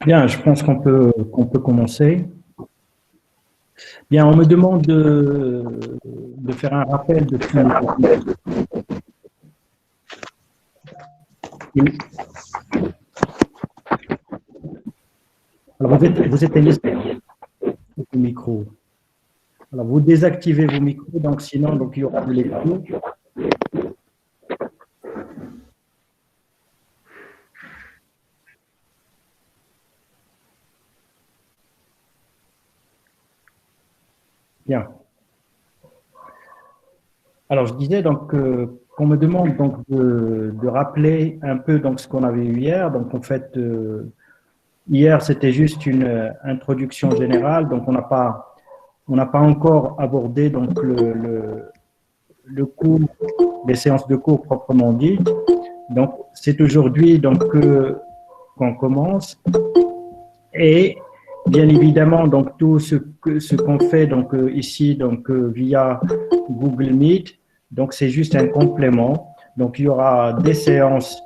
Bien, je pense qu'on peut commencer. Bien, on me demande de faire un rappel de tout. Alors, vous éteignez le micro. Alors, vous désactivez vos micros, donc sinon, donc, il y aura de l'écho. Bien. Alors, je disais donc qu'on me demande donc de rappeler un peu donc ce qu'on avait eu hier. Donc, en fait, hier, c'était juste une introduction générale. Donc, on n'a pas encore abordé donc le cours, les séances de cours proprement dites. Donc, c'est aujourd'hui donc qu'on commence. Et bien évidemment, donc tout ce qu'on fait donc ici donc via Google Meet, donc c'est juste un complément. Donc il y aura des séances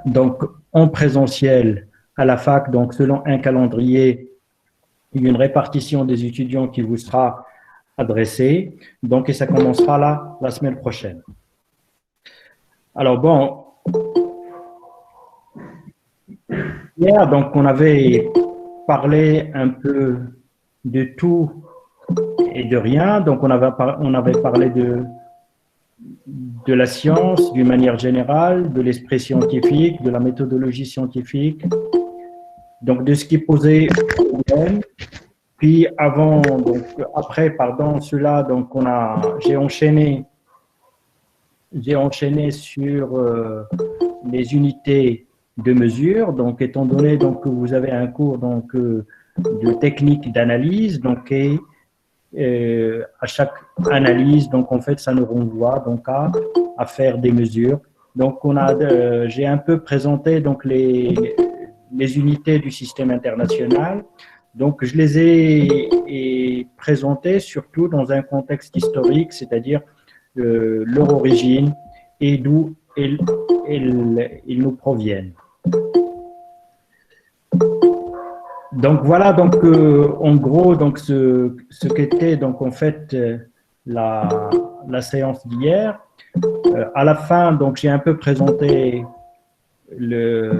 donc en présentiel à la fac, donc selon un calendrier, une répartition des étudiants qui vous sera adressée. Donc et ça commencera là la semaine prochaine. Alors bon, hier donc on avait parlé un peu de tout et de rien. Donc, on avait parlé de la science d'une manière générale, de l'esprit scientifique, de la méthodologie scientifique, donc de ce qui posait problème. Puis après, cela, donc j'ai enchaîné sur les unités de mesure. Donc, étant donné donc que vous avez un cours donc de technique d'analyse, donc à chaque analyse, donc en fait, ça nous renvoie donc à faire des mesures. Donc, j'ai un peu présenté donc les unités du système international. Donc, je les ai présentées surtout dans un contexte historique, c'est-à-dire leur origine et d'où ils nous proviennent. Donc voilà, donc en gros, donc ce qu'était donc en fait la séance d'hier. À la fin, donc j'ai un peu présenté le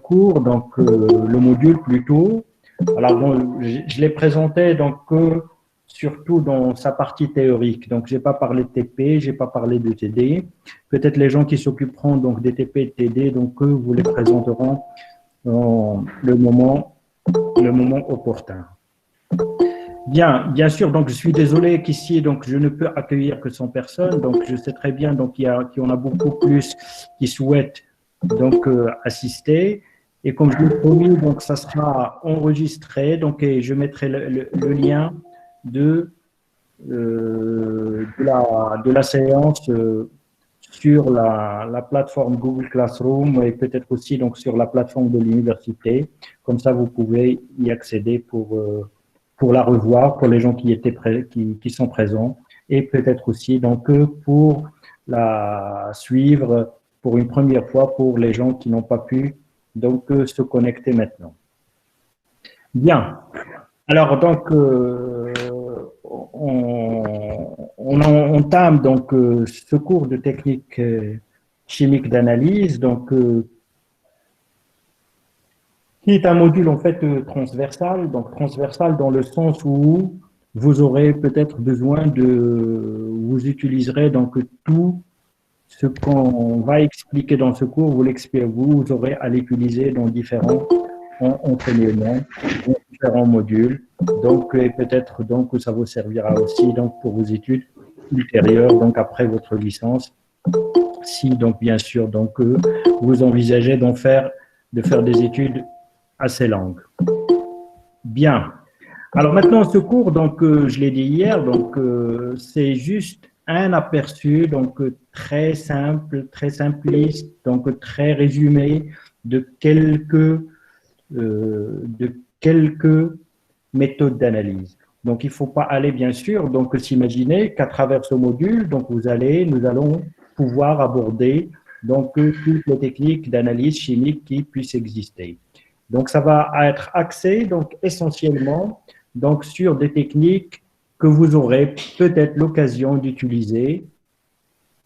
cours, donc le module plutôt. Alors bon, je l'ai présenté donc surtout dans sa partie théorique. Donc j'ai pas parlé de TP, j'ai pas parlé de TD. Peut-être les gens qui s'occuperont donc des TP et de TD, donc eux vous les présenteront dans le moment opportun. Bien sûr, donc je suis désolé qu'ici, donc je ne peux accueillir que 100 personnes, donc je sais très bien donc qu'il y en a beaucoup plus qui souhaitent donc assister. Et comme je l'ai promis, donc ça sera enregistré, donc et je mettrai le lien de la séance sur la plateforme Google Classroom et peut-être aussi donc sur la plateforme de l'université. Comme ça, vous pouvez y accéder pour la revoir, pour les gens qui sont présents et peut-être aussi donc pour la suivre pour une première fois pour les gens qui n'ont pas pu donc se connecter maintenant. Bien. Alors donc on entame donc ce cours de technique chimique d'analyse, donc qui est un module en fait transversal, donc transversal dans le sens où vous aurez peut-être besoin vous utiliserez donc tout ce qu'on va expliquer dans ce cours, vous aurez à l'utiliser dans différents enseignements, dans différents modules. Donc, et peut-être donc ça vous servira aussi donc pour vos études ultérieures, donc après votre licence, si donc bien sûr donc vous envisagez de faire des études à ces langues. Bien. Alors maintenant, ce cours, donc je l'ai dit hier, donc c'est juste un aperçu, donc très simple, très simpliste, donc très résumé de quelques méthodes d'analyse. Donc il ne faut pas aller bien sûr, donc s'imaginer qu'à travers ce module, donc nous allons pouvoir aborder donc toutes les techniques d'analyse chimique qui puissent exister. Donc, ça va être axé donc, essentiellement donc, sur des techniques que vous aurez peut-être l'occasion d'utiliser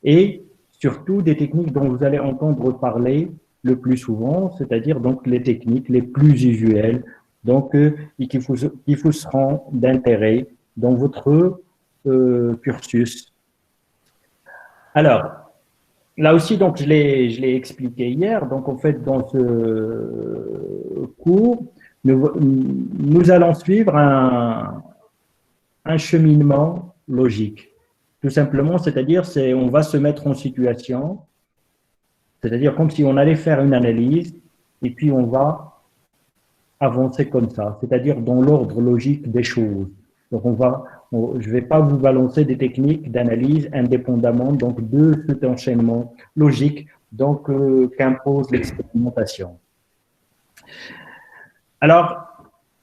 et surtout des techniques dont vous allez entendre parler le plus souvent, c'est-à-dire donc les techniques les plus usuelles, donc et qui vous seront d'intérêt dans votre cursus. Alors, là aussi, donc, je l'ai expliqué hier. Donc, en fait, dans ce cours, nous allons suivre un cheminement logique. Tout simplement, c'est-à-dire, on va se mettre en situation, c'est-à-dire comme si on allait faire une analyse, et puis on va avancer comme ça, c'est-à-dire dans l'ordre logique des choses. Donc, je ne vais pas vous balancer des techniques d'analyse indépendamment donc, de cet enchaînement logique donc qu'impose l'expérimentation. Alors,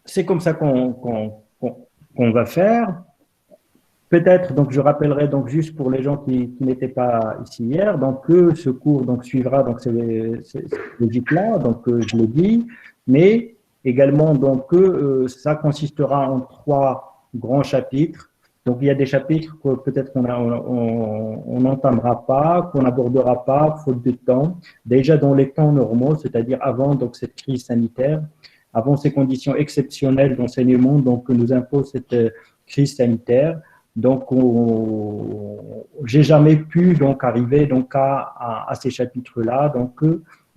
c'est comme ça qu'on va faire. Peut-être, donc je rappellerai donc juste pour les gens qui n'étaient pas ici hier, donc que ce cours donc suivra donc cette logique-là, donc je l'ai dit, mais également donc ça consistera en 3 grands chapitres. Donc il y a des chapitres que peut-être on n'entamera pas, qu'on n'abordera pas faute de temps. Déjà dans les temps normaux, c'est-à-dire avant donc cette crise sanitaire, avant ces conditions exceptionnelles d'enseignement donc que nous impose cette crise sanitaire. Donc, j'ai jamais pu donc arriver donc à ces chapitres-là. Donc,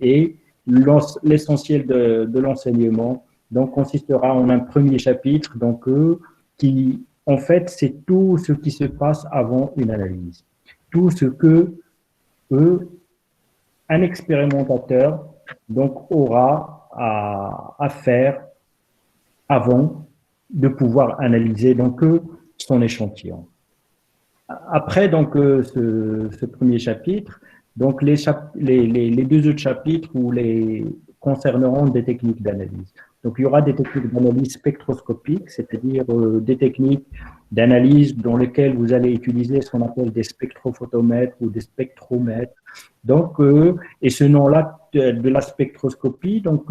et l'essentiel de l'enseignement donc consistera en un premier chapitre donc qui en fait c'est tout ce qui se passe avant une analyse, tout ce que un expérimentateur donc aura à faire avant de pouvoir analyser donc son échantillon. Après donc ce premier chapitre, donc les 2 autres chapitres concerneront des techniques d'analyse. Donc il y aura des techniques d'analyse spectroscopique, c'est-à-dire des techniques d'analyse dans lesquelles vous allez utiliser ce qu'on appelle des spectrophotomètres ou des spectromètres. Donc et ce nom-là de la spectroscopie, donc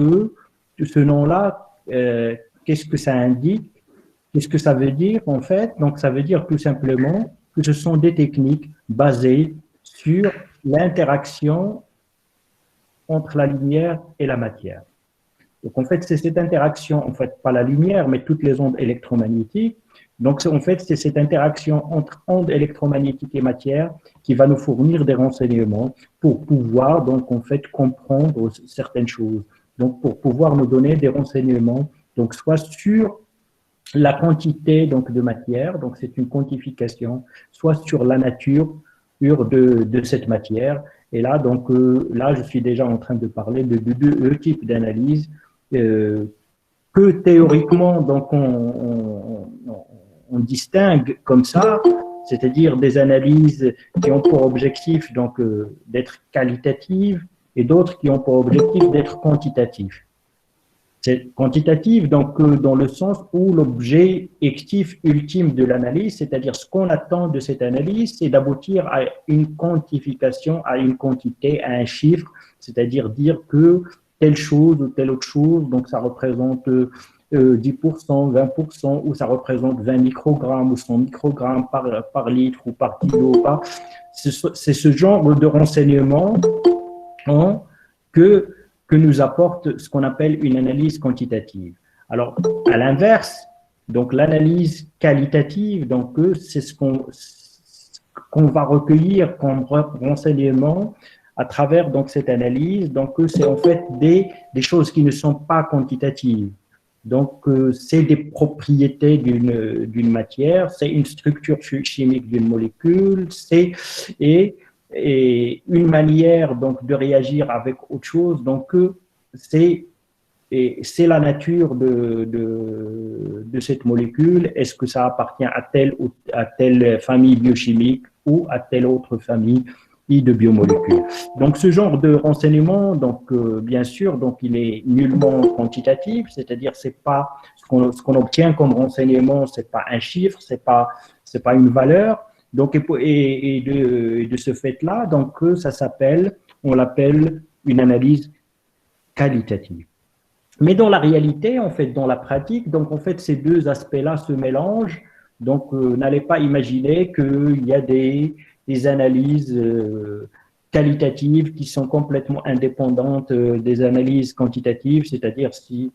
ce nom-là, qu'est-ce que ça indique? Qu'est-ce que ça veut dire en fait? Donc ça veut dire tout simplement que ce sont des techniques basées sur l'interaction entre la lumière et la matière. Donc en fait c'est cette interaction, en fait pas la lumière mais toutes les ondes électromagnétiques. Donc en fait c'est cette interaction entre ondes électromagnétiques et matière qui va nous fournir des renseignements pour pouvoir donc en fait comprendre certaines choses. Donc pour pouvoir nous donner des renseignements donc soit sur la quantité donc, de matière, donc c'est une quantification, soit sur la nature de cette matière. Et là, donc, là, je suis déjà en train de parler de 2 types d'analyse que théoriquement, donc, on distingue comme ça, c'est-à-dire des analyses qui ont pour objectif donc d'être qualitatives et d'autres qui ont pour objectif d'être quantitatives. C'est quantitatif, donc dans le sens où l'objectif ultime de l'analyse, c'est-à-dire ce qu'on attend de cette analyse, c'est d'aboutir à une quantification, à une quantité, à un chiffre, c'est-à-dire dire que telle chose ou telle autre chose, donc ça représente 10%, 20%, ou ça représente 20 microgrammes ou 100 microgrammes par litre ou par kilo. C'est ce genre de renseignements que nous apporte ce qu'on appelle une analyse quantitative. Alors, à l'inverse, donc l'analyse qualitative, donc c'est ce qu'on va recueillir comme renseignement à travers donc cette analyse. Donc, c'est en fait des choses qui ne sont pas quantitatives. Donc, c'est des propriétés d'une matière, c'est une structure chimique d'une molécule, et une manière donc de réagir avec autre chose. Donc c'est la nature de cette molécule. Est-ce que ça appartient à telle famille biochimique ou à telle autre famille de biomolécules. Donc ce genre de renseignement, donc bien sûr, donc il est nullement quantitatif, c'est-à-dire c'est pas ce qu'on obtient comme renseignement, c'est pas un chiffre, c'est pas une valeur. Donc, et de ce fait-là, donc ça s'appelle on l'appelle une analyse qualitative. Mais dans la réalité, en fait, dans la pratique, donc en fait, ces deux aspects-là se mélangent. Donc, n'allez pas imaginer qu'il y a des analyses qualitatives qui sont complètement indépendantes des analyses quantitatives, c'est-à-dire si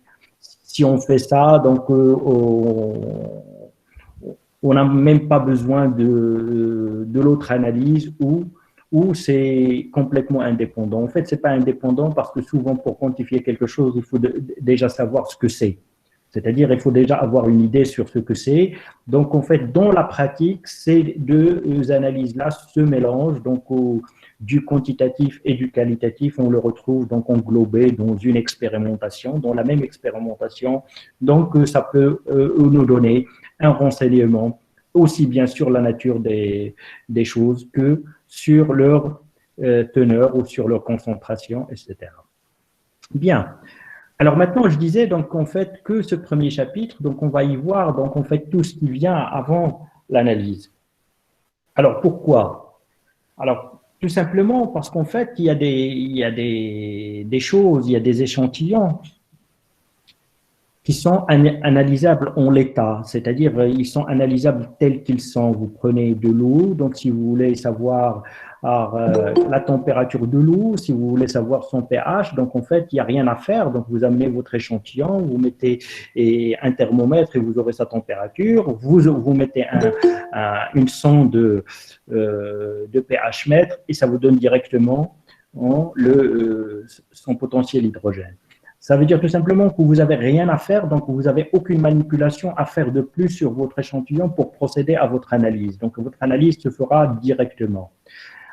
on fait ça, donc on n'a même pas besoin de l'autre analyse ou c'est complètement indépendant. En fait, c'est pas indépendant parce que souvent, pour quantifier quelque chose, il faut déjà savoir ce que c'est. C'est-à-dire, il faut déjà avoir une idée sur ce que c'est. Donc, en fait, dans la pratique, ces deux analyses-là se mélangent. Donc, du quantitatif et du qualitatif, on le retrouve donc englobé dans une expérimentation, dans la même expérimentation. Donc, ça peut nous donner un renseignement aussi bien sur la nature des choses que sur leur teneur ou sur leur concentration, etc. Bien. Alors maintenant, je disais donc en fait que ce premier chapitre, donc on va y voir donc en fait tout ce qui vient avant l'analyse. Alors pourquoi? Alors tout simplement parce qu'en fait il y a des choses, il y a des échantillons qui sont analysables en l'état, c'est-à-dire ils sont analysables tels qu'ils sont. Vous prenez de l'eau, donc si vous voulez savoir la température de l'eau, si vous voulez savoir son pH, donc en fait il n'y a rien à faire, donc vous amenez votre échantillon, vous mettez un thermomètre et vous aurez sa température, vous mettez une sonde de pH mètre et ça vous donne directement son potentiel hydrogène. Ça veut dire tout simplement que vous n'avez rien à faire, donc vous n'avez aucune manipulation à faire de plus sur votre échantillon pour procéder à votre analyse. Donc votre analyse se fera directement.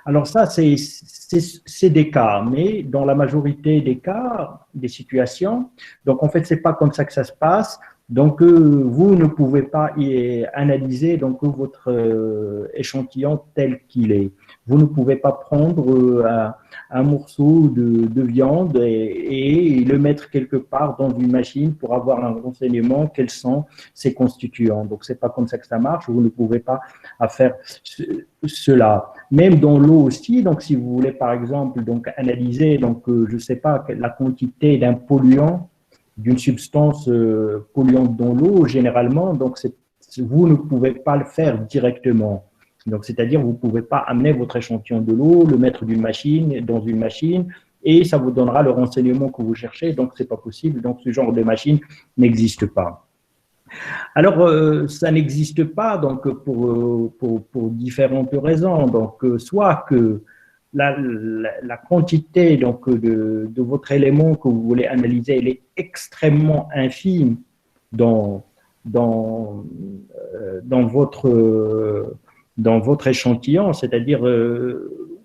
Alors ça, c'est des cas, mais dans la majorité des cas, des situations, donc en fait, c'est pas comme ça que ça se passe. Donc vous ne pouvez pas analyser donc votre échantillon tel qu'il est. Vous ne pouvez pas prendre un morceau de viande et le mettre quelque part dans une machine pour avoir un renseignement quels sont ses constituants. Donc c'est pas comme ça que ça marche. Vous ne pouvez pas faire cela. Même dans l'eau aussi. Donc si vous voulez par exemple donc analyser donc je sais pas la quantité d'un polluant, d'une substance polluante dans l'eau généralement, donc vous ne pouvez pas le faire directement. Donc, c'est-à-dire, vous ne pouvez pas amener votre échantillon de l'eau, le mettre dans une machine, et ça vous donnera le renseignement que vous cherchez. Donc, ce n'est pas possible. Donc, ce genre de machine n'existe pas. Alors, ça n'existe pas donc, pour différentes raisons. Donc, soit que la quantité donc, de votre élément que vous voulez analyser, elle est extrêmement infime dans votre échantillon, c'est-à-dire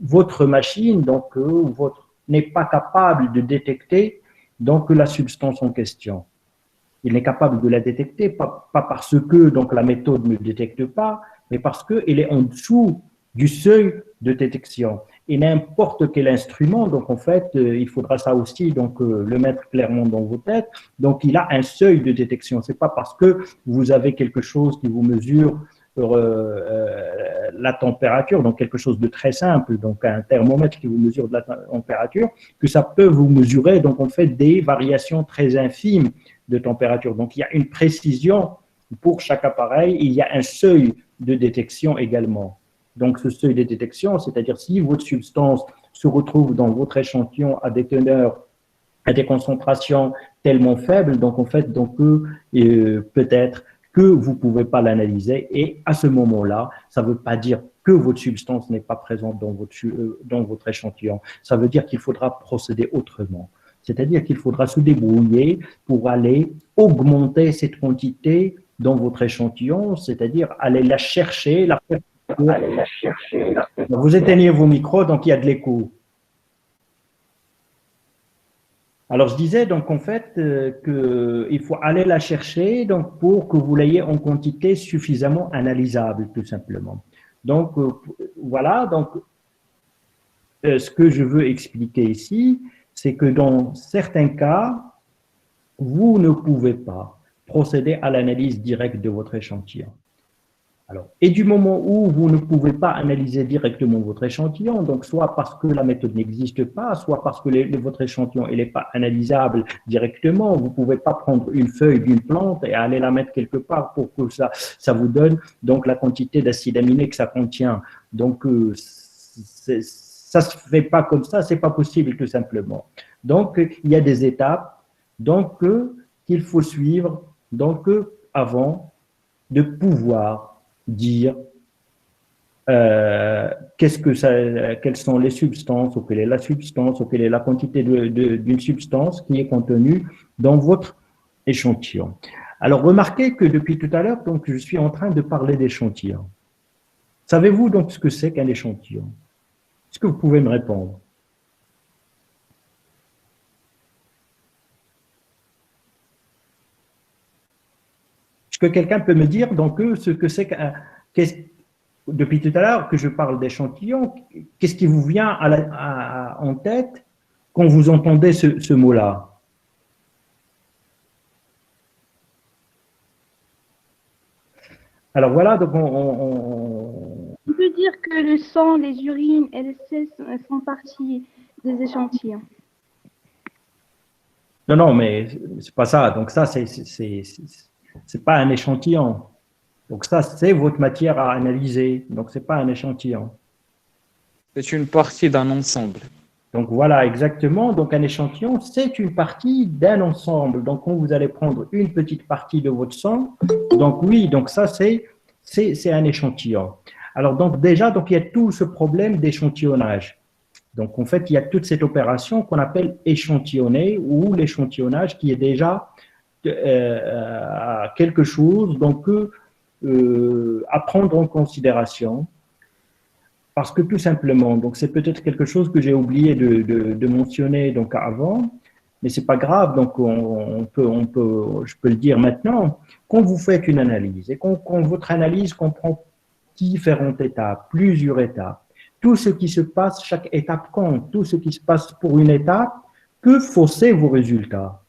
votre machine donc n'est pas capable de détecter donc la substance en question. Il n'est capable de la détecter pas parce que donc la méthode ne détecte pas, mais parce qu'elle est en dessous du seuil de détection. Et n'importe quel instrument, donc en fait, il faudra ça aussi donc le mettre clairement dans vos têtes. Donc il a un seuil de détection. C'est pas parce que vous avez quelque chose qui vous mesure la température, donc quelque chose de très simple, donc un thermomètre qui vous mesure de la température, que ça peut vous mesurer donc en fait des variations très infimes de température. Donc il y a une précision pour chaque appareil, il y a un seuil de détection également. Donc ce seuil de détection, c'est-à-dire si votre substance se retrouve dans votre échantillon à des teneurs, à des concentrations tellement faibles, donc en fait donc peut-être que vous ne pouvez pas l'analyser et à ce moment-là, ça ne veut pas dire que votre substance n'est pas présente dans votre échantillon. Ça veut dire qu'il faudra procéder autrement. C'est-à-dire qu'il faudra se débrouiller pour aller augmenter cette quantité dans votre échantillon, c'est-à-dire aller la chercher. Vous éteignez vos micros, donc il y a de l'écho. Alors, je disais donc en fait qu'il faut aller la chercher donc, pour que vous l'ayez en quantité suffisamment analysable, tout simplement. Donc, voilà. Donc, ce que je veux expliquer ici, c'est que dans certains cas, vous ne pouvez pas procéder à l'analyse directe de votre échantillon. Alors, et du moment où vous ne pouvez pas analyser directement votre échantillon, donc soit parce que la méthode n'existe pas, soit parce que votre échantillon n'est pas analysable directement, vous ne pouvez pas prendre une feuille d'une plante et aller la mettre quelque part pour que ça vous donne donc la quantité d'acides aminés que ça contient. Donc, ça ne se fait pas comme ça, c'est pas possible tout simplement. Donc, il y a des étapes donc, qu'il faut suivre donc, avant de pouvoir dire quelles sont les substances, ou quelle est la substance, ou quelle est la quantité d'une substance qui est contenue dans votre échantillon. Alors, remarquez que depuis tout à l'heure, donc, je suis en train de parler d'échantillon. Savez-vous donc ce que c'est qu'un échantillon? Est-ce que vous pouvez me répondre? Est-ce que quelqu'un peut me dire donc ce que c'est qu'un... Depuis tout à l'heure que je parle d'échantillon, qu'est-ce qui vous vient en tête quand vous entendez ce mot-là? Alors voilà, donc On peut dire que le sang, les urines et les selles font partie des échantillons. Non, mais c'est pas ça. Donc ça, c'est pas un échantillon. Donc ça, c'est votre matière à analyser. Donc c'est pas un échantillon. C'est une partie d'un ensemble. Donc voilà, exactement. Donc un échantillon, c'est une partie d'un ensemble. Donc quand vous allez prendre une petite partie de votre sang, donc oui, donc ça c'est un échantillon. Alors donc déjà, donc il y a tout ce problème d'échantillonnage. Donc en fait, il y a toute cette opération qu'on appelle échantillonner ou l'échantillonnage qui est déjà quelque chose donc à prendre en considération. Parce que tout simplement, donc c'est peut-être quelque chose que j'ai oublié de mentionner donc avant, mais c'est pas grave. Donc je peux le dire maintenant. Quand vous faites une analyse et quand votre analyse comprend différentes étapes, plusieurs étapes, tout ce qui se passe, chaque étape compte. Tout ce qui se passe pour une étape peut fausser vos résultats.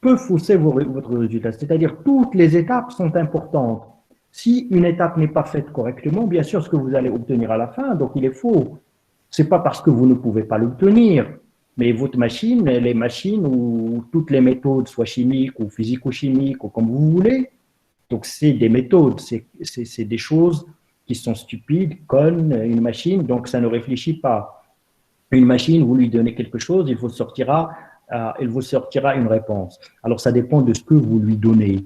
Peut fausser votre résultat. C'est-à-dire toutes les étapes sont importantes. Si une étape n'est pas faite correctement, bien sûr, ce que vous allez obtenir à la fin, donc il est faux. Ce n'est pas parce que vous ne pouvez pas l'obtenir, mais votre machine, les machines ou toutes les méthodes, soit chimiques ou physico-chimiques ou comme vous voulez, donc c'est des méthodes, c'est des choses qui sont stupides, connes, une machine, donc ça ne réfléchit pas. Une machine, vous lui donnez quelque chose, il vous sortira une réponse. Alors, ça dépend de ce que vous lui donnez,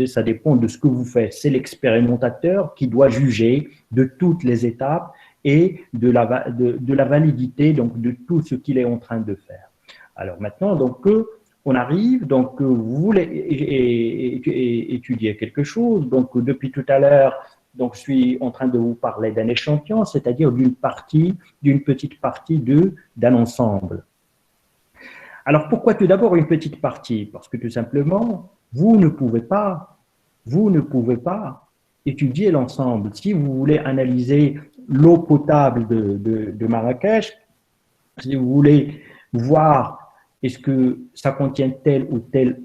ça dépend de ce que vous faites. C'est l'expérimentateur qui doit juger de toutes les étapes et de la validité donc, de tout ce qu'il est en train de faire. Alors maintenant, donc, on arrive, donc vous voulez étudier quelque chose, donc depuis tout à l'heure, donc je suis en train de vous parler d'un échantillon, c'est-à-dire d'une petite partie d'un ensemble. Alors pourquoi tout d'abord une petite partie? Parce que tout simplement, vous ne pouvez pas étudier l'ensemble. Si vous voulez analyser l'eau potable de Marrakech, si vous voulez voir est-ce que ça contient telle ou telle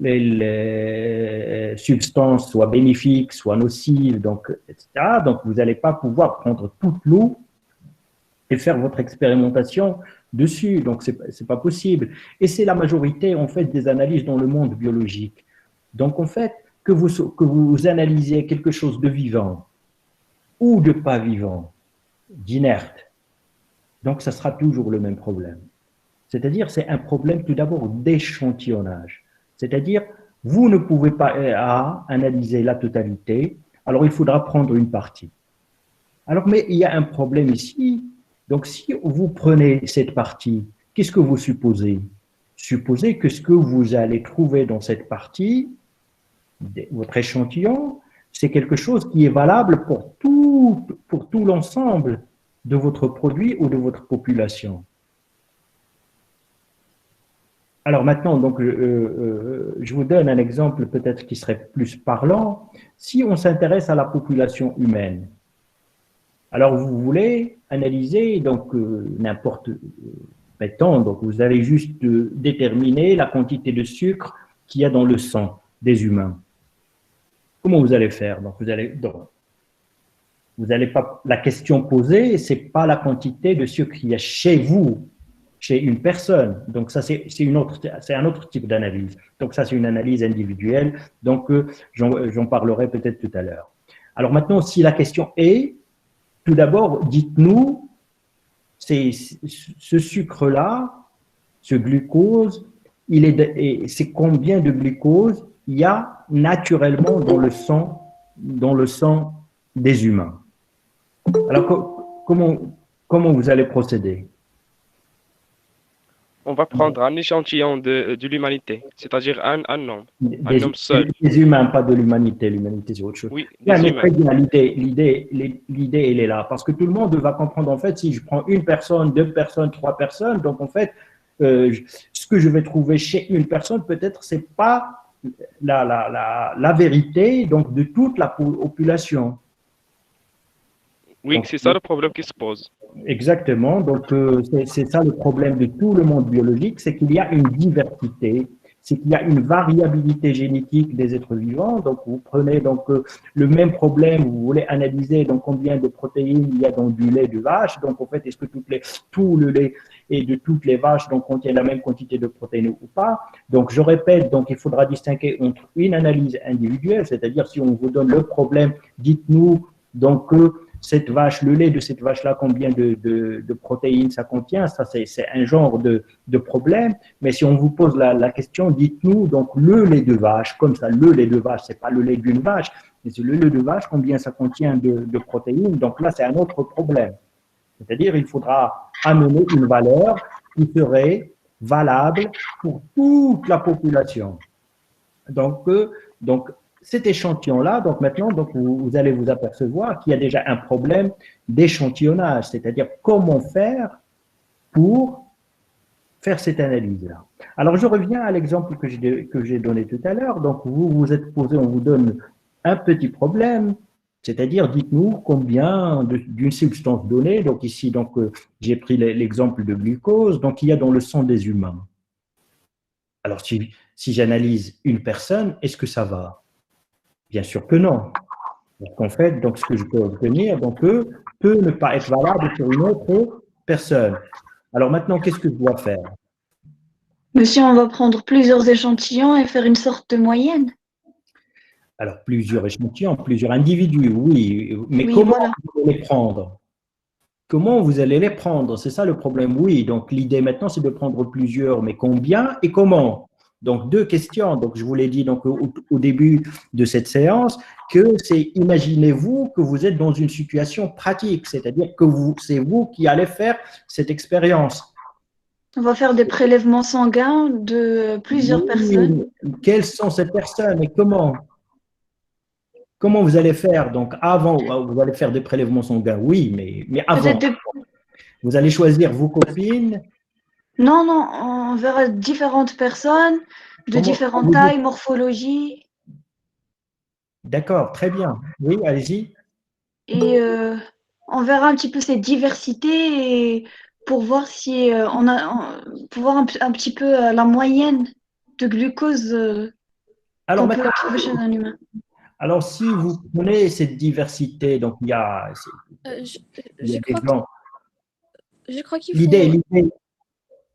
substance, soit bénéfique, soit nocive, donc, etc. Donc, vous n'allez pas pouvoir prendre toute l'eau et faire votre expérimentation dessus. Donc, ce n'est pas possible. Et c'est la majorité, en fait, des analyses dans le monde biologique. Donc, en fait, que vous analysiez quelque chose de vivant ou de pas vivant, d'inerte, donc ça sera toujours le même problème. C'est-à-dire, c'est un problème tout d'abord d'échantillonnage. C'est-à-dire, vous ne pouvez pas analyser la totalité, alors il faudra prendre une partie. Alors, mais il y a un problème ici. Donc, si vous prenez cette partie, qu'est-ce que vous supposez? Supposez que ce que vous allez trouver dans cette partie, votre échantillon, c'est quelque chose qui est valable pour tout l'ensemble de votre produit ou de votre population. Alors maintenant, donc, je vous donne un exemple peut-être qui serait plus parlant. Si on s'intéresse à la population humaine, alors vous voulez analyser donc mettons, donc vous allez juste déterminer la quantité de sucre qu'il y a dans le sang des humains. comment vous allez faire? Donc, vous allez pas, la question posée, c'est pas la quantité de ce qu'il y a chez vous, chez une personne. Donc, ça, c'est un autre type d'analyse. Donc, ça, c'est une analyse individuelle. Donc, j'en parlerai peut-être tout à l'heure. Alors maintenant, si la question est, tout d'abord, dites-nous, ce sucre-là, ce glucose, c'est combien de glucose il y a naturellement dans le sang des humains. Alors, comment vous allez procéder? On va prendre un échantillon de l'humanité, c'est-à-dire un homme seul. Des humains, pas de l'humanité. L'humanité, c'est autre chose. Oui, bien, des mais humains. très bien, l'idée, elle est là. Parce que tout le monde va comprendre, en fait, si je prends une personne, deux personnes, trois personnes, donc en fait, ce que je vais trouver chez une personne, peut-être, c'est pas la vérité donc, de toute la population. Oui, c'est ça le problème qui se pose. Exactement. Donc, c'est ça le problème de tout le monde biologique, c'est qu'il y a une diversité, c'est qu'il y a une variabilité génétique des êtres vivants. Donc, vous prenez donc le même problème, vous voulez analyser donc combien de protéines il y a dans du lait de vache. Donc, en fait, est-ce que tout le lait et de toutes les vaches donc contient la même quantité de protéines ou pas? Donc, je répète, donc il faudra distinguer entre une analyse individuelle, c'est-à-dire si on vous donne le problème, dites-nous donc cette vache, le lait de cette vache-là, combien de protéines ça contient, ça c'est un genre de problème. Mais si on vous pose la question, dites-nous donc le lait de vache, comme ça, le lait de vache, c'est pas le lait d'une vache, mais c'est le lait de vache, combien ça contient de protéines. Donc là, c'est un autre problème. C'est-à-dire, il faudra amener une valeur qui serait valable pour toute la population. Donc cet échantillon-là, donc maintenant, donc vous allez vous apercevoir qu'il y a déjà un problème d'échantillonnage, c'est-à-dire comment faire pour faire cette analyse-là. Alors, je reviens à l'exemple que j'ai donné tout à l'heure. Donc, vous vous êtes posé, on vous donne un petit problème, c'est-à-dire, dites-nous combien d'une substance donnée, donc ici, donc j'ai pris l'exemple de glucose, donc il y a dans le sang des humains. Alors, si j'analyse une personne, est-ce que ça va? Bien sûr que non. Donc, en fait, donc, ce que je peux obtenir donc, peut ne pas être valable sur une autre personne. Alors maintenant, qu'est-ce que je dois faire? Monsieur, on va prendre plusieurs échantillons et faire une sorte de moyenne. Alors, plusieurs échantillons, plusieurs individus, oui. Mais Oui, comment voilà. vous allez les prendre? Comment vous allez les prendre? C'est ça le problème, oui. Donc, l'idée maintenant, c'est de prendre plusieurs, mais combien et comment? Donc, deux questions. Donc, je vous l'ai dit donc, au début de cette séance, que c'est, imaginez-vous que vous êtes dans une situation pratique, c'est-à-dire que c'est vous qui allez faire cette expérience. On va faire des prélèvements sanguins de plusieurs personnes. Quelles sont ces personnes et comment? Comment vous allez faire? Donc, avant, vous allez faire des prélèvements sanguins, oui, mais avant, vous allez choisir vos copines. Non, on verra différentes personnes de différentes tailles, morphologies. D'accord, très bien. Oui, allez-y. Et on verra un petit peu cette diversité et pour voir si pour voir un petit peu la moyenne de glucose qu'on peut trouver chez un humain. Alors, si vous prenez cette diversité, donc il y a je crois qu'il faut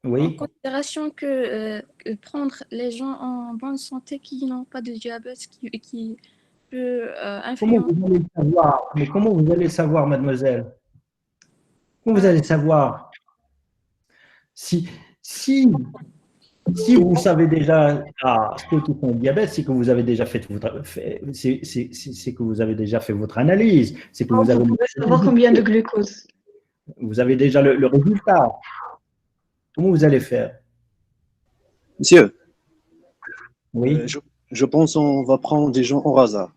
oui. en considération que prendre les gens en bonne santé qui n'ont pas de diabète, qui peut influencer. Comment vous allez le savoir? Mais comment vous allez le savoir, mademoiselle? Comment vous allez le savoir? Si vous savez déjà ceux qui sont diabète, c'est que vous avez déjà fait votre analyse. C'est que vous avez savoir combien de glucose. Vous avez déjà le résultat. Comment vous allez faire? Monsieur, oui. Je pense qu'on va prendre des gens au hasard.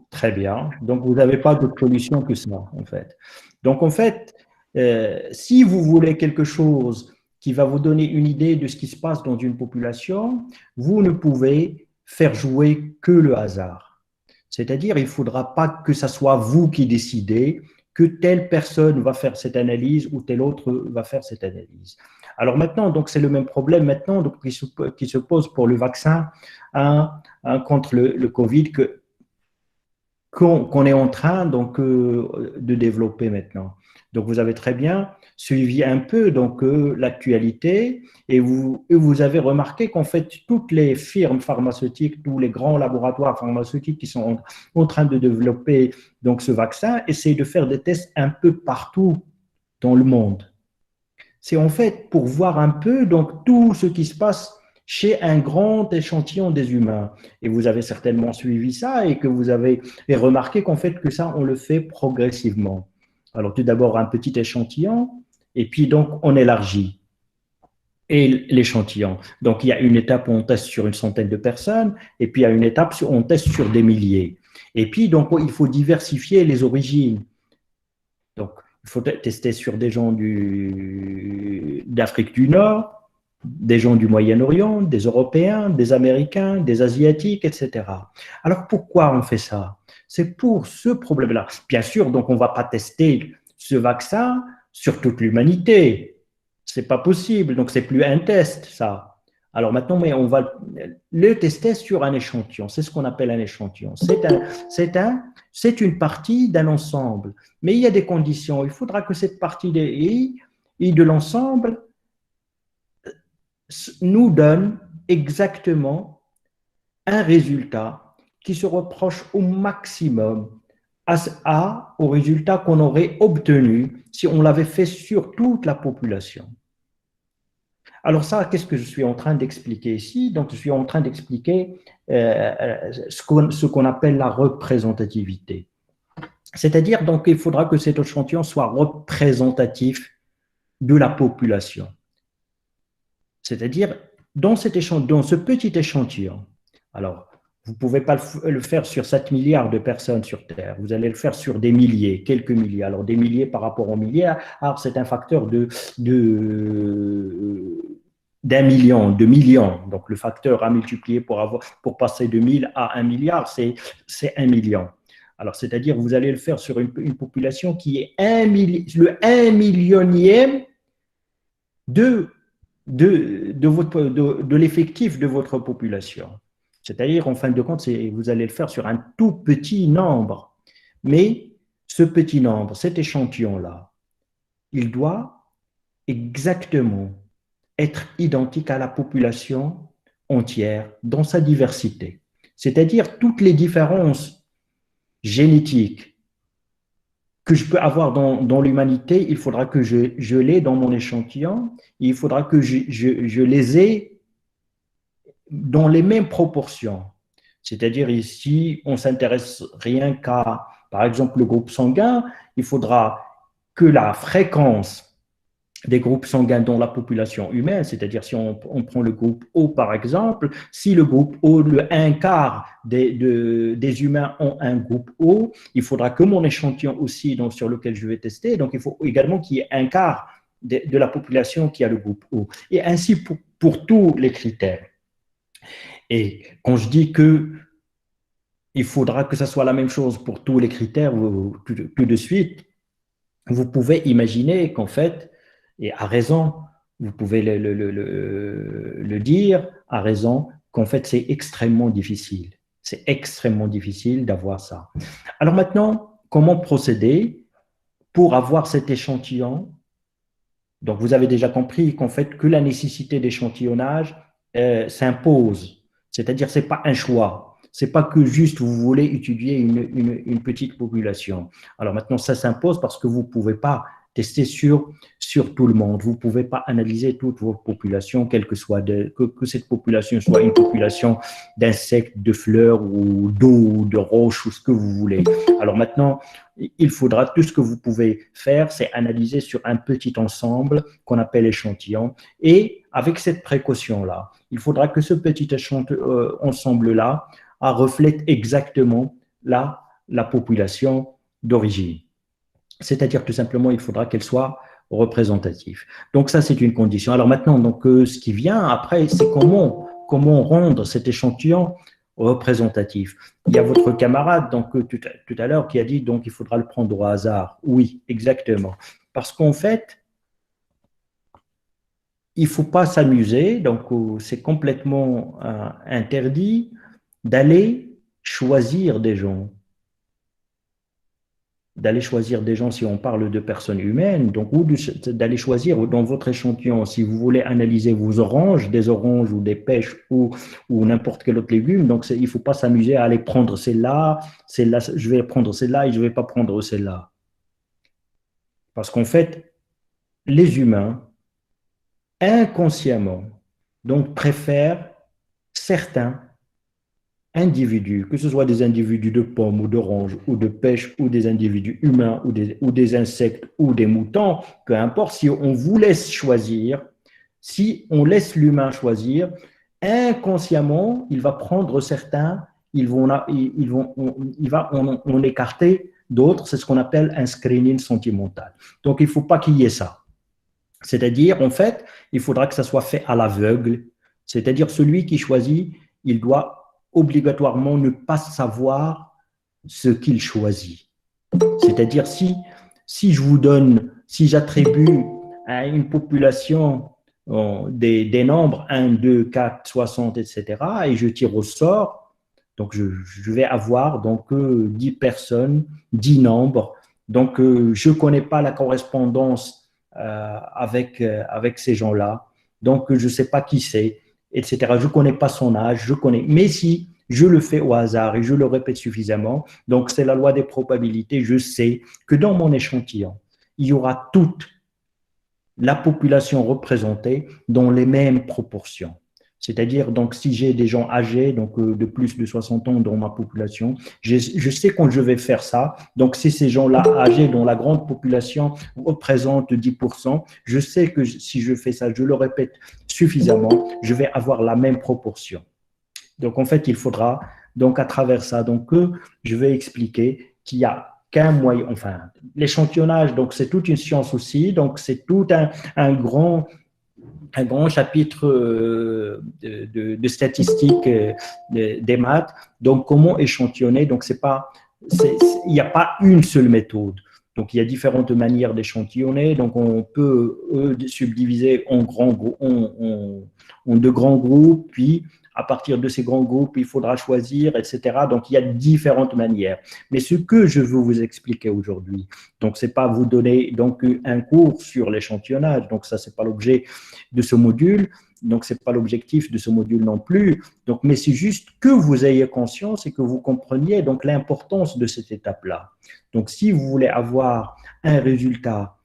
Très bien. Donc, vous n'avez pas d'autre solution que ça, en fait. Donc, en fait, si vous voulez quelque chose qui va vous donner une idée de ce qui se passe dans une population, vous ne pouvez faire jouer que le hasard. C'est-à-dire, il ne faudra pas que ce soit vous qui décidez que telle personne va faire cette analyse ou telle autre va faire cette analyse. Alors maintenant, donc c'est le même problème maintenant donc, qui se pose pour le vaccin contre le Covid qu'on est en train donc, de développer maintenant. Donc vous avez très bien suivi un peu donc l'actualité et vous avez remarqué qu'en fait toutes les firmes pharmaceutiques, tous les grands laboratoires pharmaceutiques qui sont en train de développer donc ce vaccin essayent de faire des tests un peu partout dans le monde. C'est en fait pour voir un peu donc tout ce qui se passe chez un grand échantillon des humains. Et vous avez certainement suivi ça et que vous avez remarqué qu'en fait que ça on le fait progressivement. Alors, tout d'abord, un petit échantillon, et puis donc, on élargit et l'échantillon. Donc, il y a une étape où on teste sur une centaine de personnes, et puis il y a une étape où on teste sur des milliers. Et puis, donc, il faut diversifier les origines. Donc, il faut tester sur des gens d'Afrique du Nord, des gens du Moyen-Orient, des Européens, des Américains, des Asiatiques, etc. Alors, pourquoi on fait ça? C'est pour ce problème-là. Bien sûr, donc on ne va pas tester ce vaccin sur toute l'humanité. Ce n'est pas possible, donc ce n'est plus un test, ça. Alors maintenant, mais on va le tester sur un échantillon. C'est ce qu'on appelle un échantillon. C'est une partie d'un ensemble. Mais il y a des conditions. Il faudra que cette partie de l'ensemble nous donne exactement un résultat qui se rapproche au maximum au résultat qu'on aurait obtenu si on l'avait fait sur toute la population. Alors ça, qu'est-ce que je suis en train d'expliquer ici? Donc, je suis en train d'expliquer ce qu'on appelle la représentativité. C'est-à-dire, donc, il faudra que cet échantillon soit représentatif de la population. C'est-à-dire, dans ce petit échantillon, alors, vous ne pouvez pas le faire sur 7 milliards de personnes sur Terre. Vous allez le faire sur des milliers, quelques milliers. Alors, des milliers par rapport aux milliards, c'est un facteur d'un million, de millions. Donc, le facteur à multiplier pour passer de 1000 à 1 milliard, c'est 1 million. Alors, c'est-à-dire, vous allez le faire sur une population qui est le 1 millionième de l'effectif de votre population. C'est-à-dire, en fin de compte, vous allez le faire sur un tout petit nombre. Mais ce petit nombre, cet échantillon-là, il doit exactement être identique à la population entière dans sa diversité. C'est-à-dire, toutes les différences génétiques que je peux avoir dans l'humanité, il faudra que je l'ai dans mon échantillon, et il faudra que je les ai dans les mêmes proportions. C'est-à-dire ici, on ne s'intéresse rien qu'à, par exemple, le groupe sanguin, il faudra que la fréquence des groupes sanguins dans la population humaine, c'est-à-dire si on prend le groupe O par exemple, si le groupe O, un quart des humains ont un groupe O, il faudra que mon échantillon aussi donc, sur lequel je vais tester, donc il faut également qu'il y ait un quart de la population qui a le groupe O. Et ainsi pour tous les critères. Et quand je dis il faudra que ça soit la même chose pour tous les critères, tout de suite, vous pouvez imaginer qu'en fait, et à raison, vous pouvez le dire, à raison, qu'en fait c'est extrêmement difficile. C'est extrêmement difficile d'avoir ça. Alors maintenant, comment procéder pour avoir cet échantillon? Donc vous avez déjà compris qu'en fait que la nécessité d'échantillonnage s'impose. C'est-à-dire, ce n'est pas un choix. Ce n'est pas que juste vous voulez étudier une petite population. Alors maintenant, ça s'impose parce que vous ne pouvez pas tester sur tout le monde. Vous ne pouvez pas analyser toute votre population, quelle que soit, que cette population soit une population d'insectes, de fleurs ou d'eau ou de roches ou ce que vous voulez. Alors maintenant, il faudra, tout ce que vous pouvez faire, c'est analyser sur un petit ensemble qu'on appelle échantillon. Et avec cette précaution-là, il faudra que ce petit ensemble-là reflète exactement la population d'origine. C'est-à-dire tout simplement, il faudra qu'elle soit représentative. Donc ça, c'est une condition. Alors maintenant, donc, ce qui vient après, c'est comment rendre cet échantillon représentatif. Il y a votre camarade donc, tout à l'heure qui a dit donc il faudra le prendre au hasard. Oui, exactement. Parce qu'en fait, il ne faut pas s'amuser, donc c'est complètement interdit d'aller choisir des gens. D'aller choisir des gens si on parle de personnes humaines, donc ou d'aller choisir dans votre échantillon, si vous voulez analyser vos oranges, des oranges ou des pêches ou n'importe quel autre légume, donc il ne faut pas s'amuser à aller prendre celle-là, je vais prendre celle-là et je ne vais pas prendre celle-là. Parce qu'en fait, les humains, inconsciemment, donc préfèrent certains individus, que ce soit des individus de pommes ou d'oranges ou de pêche ou des individus humains ou des insectes ou des moutons, peu importe, si on vous laisse choisir, si on laisse l'humain choisir, inconsciemment, il va prendre certains, il va en écarter d'autres, c'est ce qu'on appelle un screening sentimental. Donc, il ne faut pas qu'il y ait ça. C'est-à-dire, en fait, il faudra que ça soit fait à l'aveugle, c'est-à-dire celui qui choisit, il doit obligatoirement ne pas savoir ce qu'il choisit. C'est-à-dire, si j'attribue à une population des nombres 1, 2, 4, 60, etc., et je tire au sort, donc je vais avoir donc 10 personnes, 10 nombres, donc je ne connais pas la correspondance avec ces gens-là, donc je ne sais pas qui c'est, etc. Je ne connais pas son âge, mais si je le fais au hasard et je le répète suffisamment, donc c'est la loi des probabilités, je sais que dans mon échantillon, il y aura toute la population représentée dans les mêmes proportions. C'est-à-dire, donc, si j'ai des gens âgés, donc de plus de 60 ans dans ma population, je sais quand je vais faire ça. Donc, si ces gens-là âgés, dont la grande population représente 10%, je sais que si je fais ça, je le répète suffisamment, je vais avoir la même proportion. Donc, en fait, il faudra, donc, à travers ça, donc, je vais expliquer qu'il y a qu'un moyen, enfin, l'échantillonnage, donc, c'est toute une science aussi, donc, c'est tout un grand chapitre de statistiques des maths. Donc, comment échantillonner? Donc, il n'y a pas une seule méthode. Donc, il y a différentes manières d'échantillonner. Donc, on peut subdiviser en de grands groupes, puis à partir de ces grands groupes, il faudra choisir, etc. Donc, il y a différentes manières. Mais ce que je veux vous expliquer aujourd'hui, donc, c'est pas vous donner donc un cours sur l'échantillonnage. Donc, ça, c'est pas l'objet de ce module. Donc, c'est pas l'objectif de ce module non plus. Donc, mais c'est juste que vous ayez conscience et que vous compreniez donc l'importance de cette étape-là. Donc, si vous voulez avoir un résultat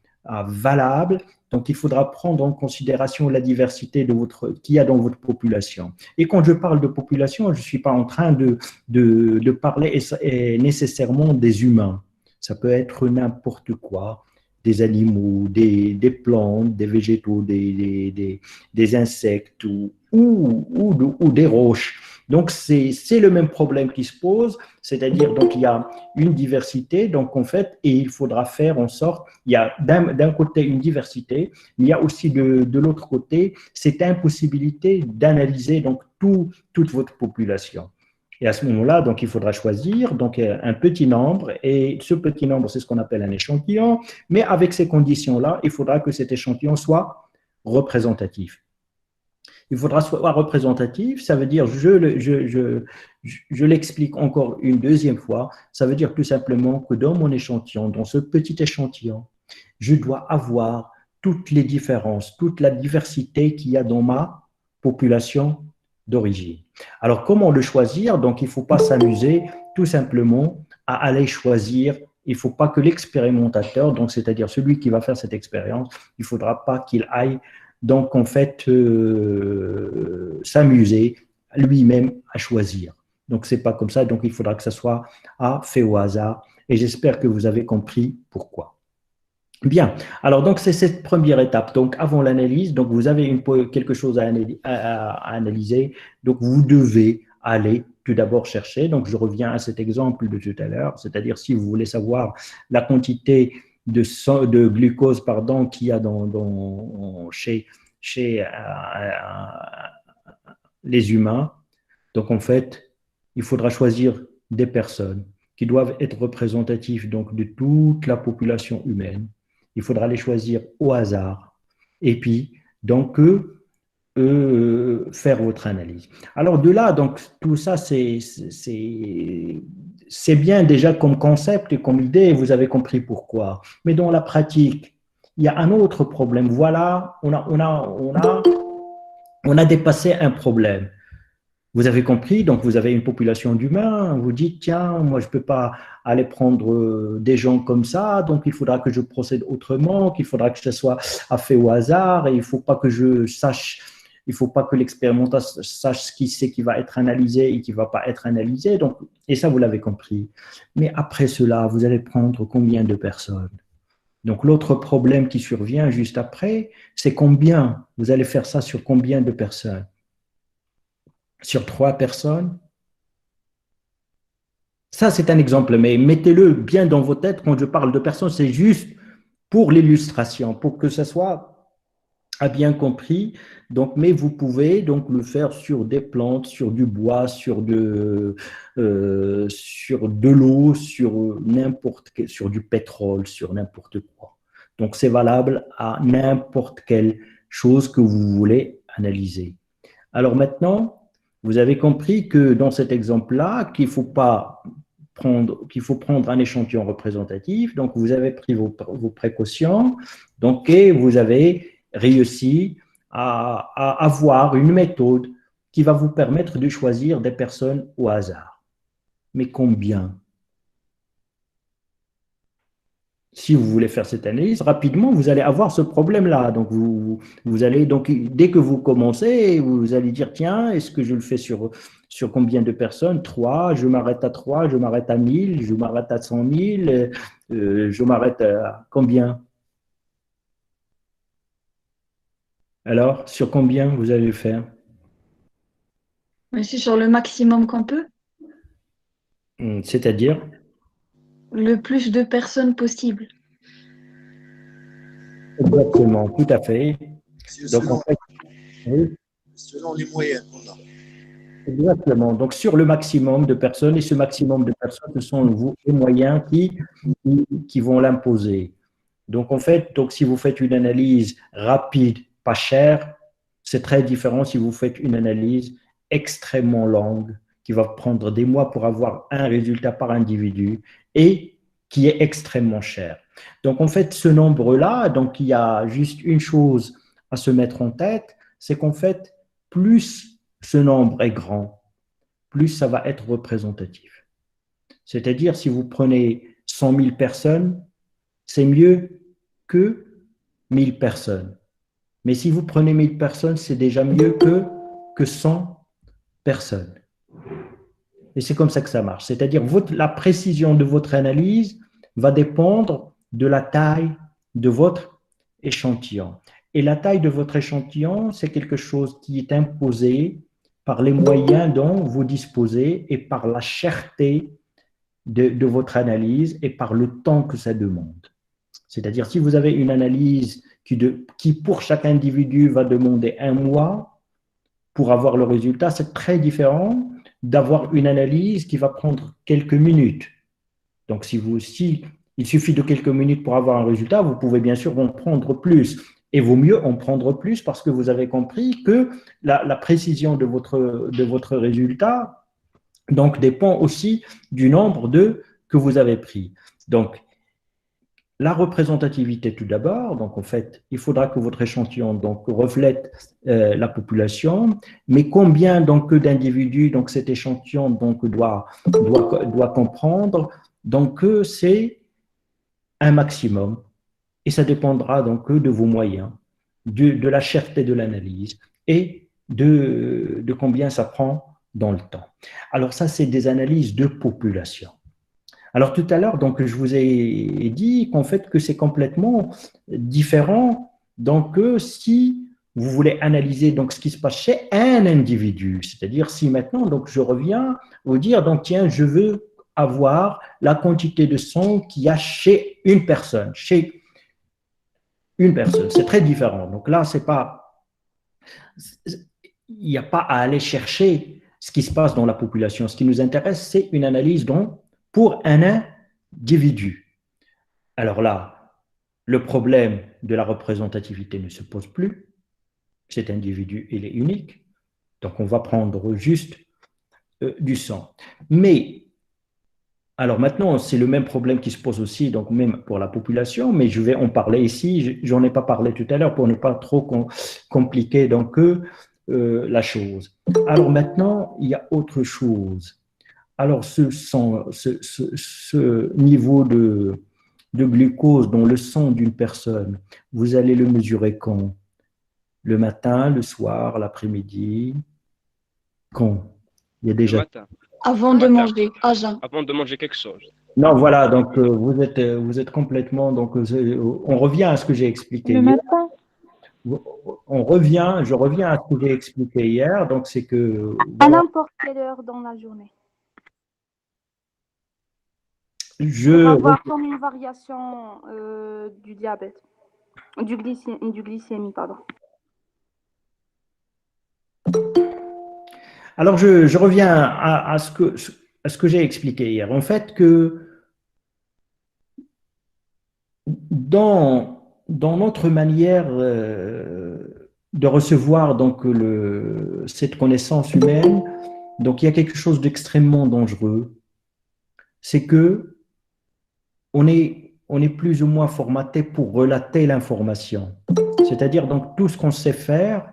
valable, donc il faudra prendre en considération la diversité qu'il y a dans votre population. Et quand je parle de population, je ne suis pas en train de parler nécessairement des humains. Ça peut être n'importe quoi, des animaux, des plantes, des végétaux, des insectes ou des roches. Donc, c'est le même problème qui se pose, c'est-à-dire donc il y a une diversité, donc en fait, et il faudra faire en sorte, il y a d'un côté une diversité, mais il y a aussi de l'autre côté cette impossibilité d'analyser donc toute votre population. Et à ce moment-là, donc il faudra choisir donc un petit nombre, et ce petit nombre, c'est ce qu'on appelle un échantillon, mais avec ces conditions-là, il faudra que cet échantillon soit représentatif. Il faudra soit représentatif, ça veut dire, je l'explique encore une deuxième fois, ça veut dire tout simplement que dans mon échantillon, dans ce petit échantillon, je dois avoir toutes les différences, toute la diversité qu'il y a dans ma population d'origine. Alors, comment le choisir? Donc, il ne faut pas s'amuser tout simplement à aller choisir. Il ne faut pas que l'expérimentateur, donc c'est-à-dire celui qui va faire cette expérience, il ne faudra pas qu'il aille donc en fait s'amuser lui-même à choisir. Donc c'est pas comme ça, donc il faudra que ça soit fait au hasard, et j'espère que vous avez compris pourquoi. Bien, alors donc c'est cette première étape, donc avant l'analyse, donc vous avez quelque chose à analyser, donc vous devez aller tout d'abord chercher, donc je reviens à cet exemple de tout à l'heure, c'est-à-dire si vous voulez savoir la quantité de glucose qu'il y a chez les humains. Donc, en fait, il faudra choisir des personnes qui doivent être représentatives donc, de toute la population humaine. Il faudra les choisir au hasard. Et puis, donc, faire votre analyse. Alors, de là, donc, tout ça, c'est bien déjà comme concept et comme idée, vous avez compris pourquoi. Mais dans la pratique, il y a un autre problème. Voilà, on a dépassé un problème. Vous avez compris, donc vous avez une population d'humains, vous dites, tiens, moi je ne peux pas aller prendre des gens comme ça, donc il faudra que je procède autrement, qu'il faudra que ce soit fait au hasard, et il ne faut pas que je sache, il ne faut pas que l'expérimentation sache ce qui c'est qui va être analysé et qui ne va pas être analysé, donc, et ça vous l'avez compris. Mais après cela, vous allez prendre combien de personnes? Donc l'autre problème qui survient juste après, c'est combien, vous allez faire ça sur combien de personnes? Sur 3 personnes? Ça, c'est un exemple, mais mettez-le bien dans vos têtes. Quand je parle de personnes, c'est juste pour l'illustration, pour que ça soit bien compris. Donc, mais vous pouvez donc le faire sur des plantes, sur du bois, sur de l'eau, sur du pétrole, sur n'importe quoi. Donc, c'est valable à n'importe quelle chose que vous voulez analyser. Alors maintenant, vous avez compris que dans cet exemple-là, qu'il faut prendre un échantillon représentatif. Donc, vous avez pris vos précautions. Donc, et vous avez réussi à avoir une méthode qui va vous permettre de choisir des personnes au hasard. Mais combien? Si vous voulez faire cette analyse, rapidement, vous allez avoir ce problème-là. Donc, vous allez, donc, dès que vous commencez, vous allez dire, tiens, est-ce que je le fais sur combien de personnes? 3, je m'arrête à 3, je m'arrête à 1000, je m'arrête à 100 000, je m'arrête à combien? Alors, sur combien vous allez le faire? Mais c'est sur le maximum qu'on peut, C'est-à-dire? le plus de personnes possible. Exactement, tout à fait. Donc, en fait, oui. Selon les moyens qu'on a. Exactement. Donc, sur le maximum de personnes, et ce maximum de personnes, ce sont les moyens qui vont l'imposer. Donc, en fait, donc, si vous faites une analyse rapide, pas chère, c'est très différent si vous faites une analyse extrêmement longue, qui va prendre des mois pour avoir un résultat par individu et qui est extrêmement cher. Donc, en fait, ce nombre-là, donc, il y a juste une chose à se mettre en tête, c'est qu'en fait, plus ce nombre est grand, plus ça va être représentatif. C'est-à-dire, si vous prenez 100 000 personnes, c'est mieux que 1000 personnes. Mais si vous prenez 1000 personnes, c'est déjà mieux que 100 personnes. Et c'est comme ça que ça marche. C'est-à-dire, la précision de votre analyse va dépendre de la taille de votre échantillon. Et la taille de votre échantillon, c'est quelque chose qui est imposé par les moyens dont vous disposez et par la cherté de votre analyse et par le temps que ça demande. C'est-à-dire, si vous avez une analyse qui, pour chaque individu, va demander 1 mois pour avoir le résultat, c'est très différent d'avoir une analyse qui va prendre quelques minutes. Donc, si il suffit de quelques minutes pour avoir un résultat, vous pouvez bien sûr en prendre plus. Et vaut mieux en prendre plus parce que vous avez compris que la précision de votre résultat donc, dépend aussi du nombre que vous avez pris. Donc, la représentativité tout d'abord, donc en fait, il faudra que votre échantillon donc, reflète la population, mais combien donc d'individus donc cet échantillon donc, doit comprendre, donc c'est un maximum. Et ça dépendra donc de vos moyens, de la cherté de l'analyse et de combien ça prend dans le temps. Alors ça, c'est des analyses de population. Alors tout à l'heure, donc je vous ai dit qu'en fait que c'est complètement différent. Donc si vous voulez analyser donc ce qui se passe chez un individu, c'est-à-dire si maintenant donc je reviens vous dire donc tiens je veux avoir la quantité de sang qu'il y a chez une personne, c'est très différent. Donc là, il n'y a pas à aller chercher ce qui se passe dans la population. Ce qui nous intéresse, c'est une analyse pour un individu. Alors là, le problème de la représentativité ne se pose plus. Cet individu, il est unique. Donc, on va prendre juste du sang. Mais, alors maintenant, c'est le même problème qui se pose aussi, donc même pour la population, mais je vais en parler ici. J'en ai pas parlé tout à l'heure pour ne pas trop compliquer donc, la chose. Alors maintenant, il y a autre chose. Alors, ce niveau de glucose dans le sang d'une personne, vous allez le mesurer quand? Le matin, le soir, l'après-midi? Quand? Il y a Le déjà... matin. Avant Le de matin. manger, à jeun. Avant de manger quelque chose. Non, voilà, donc vous êtes complètement... Donc, on revient à ce que j'ai expliqué Le hier. matin. Je reviens à ce que j'ai expliqué hier. Donc, c'est que... À n'importe quelle heure dans la journée. Je... Pour avoir comme une variation du diabète. Du glycémie, pardon. Alors, je reviens à ce que j'ai expliqué hier. En fait, que dans notre manière de recevoir donc, cette connaissance humaine, donc il y a quelque chose d'extrêmement dangereux. C'est que on est plus ou moins formaté pour relater l'information. C'est-à-dire donc tout ce qu'on sait faire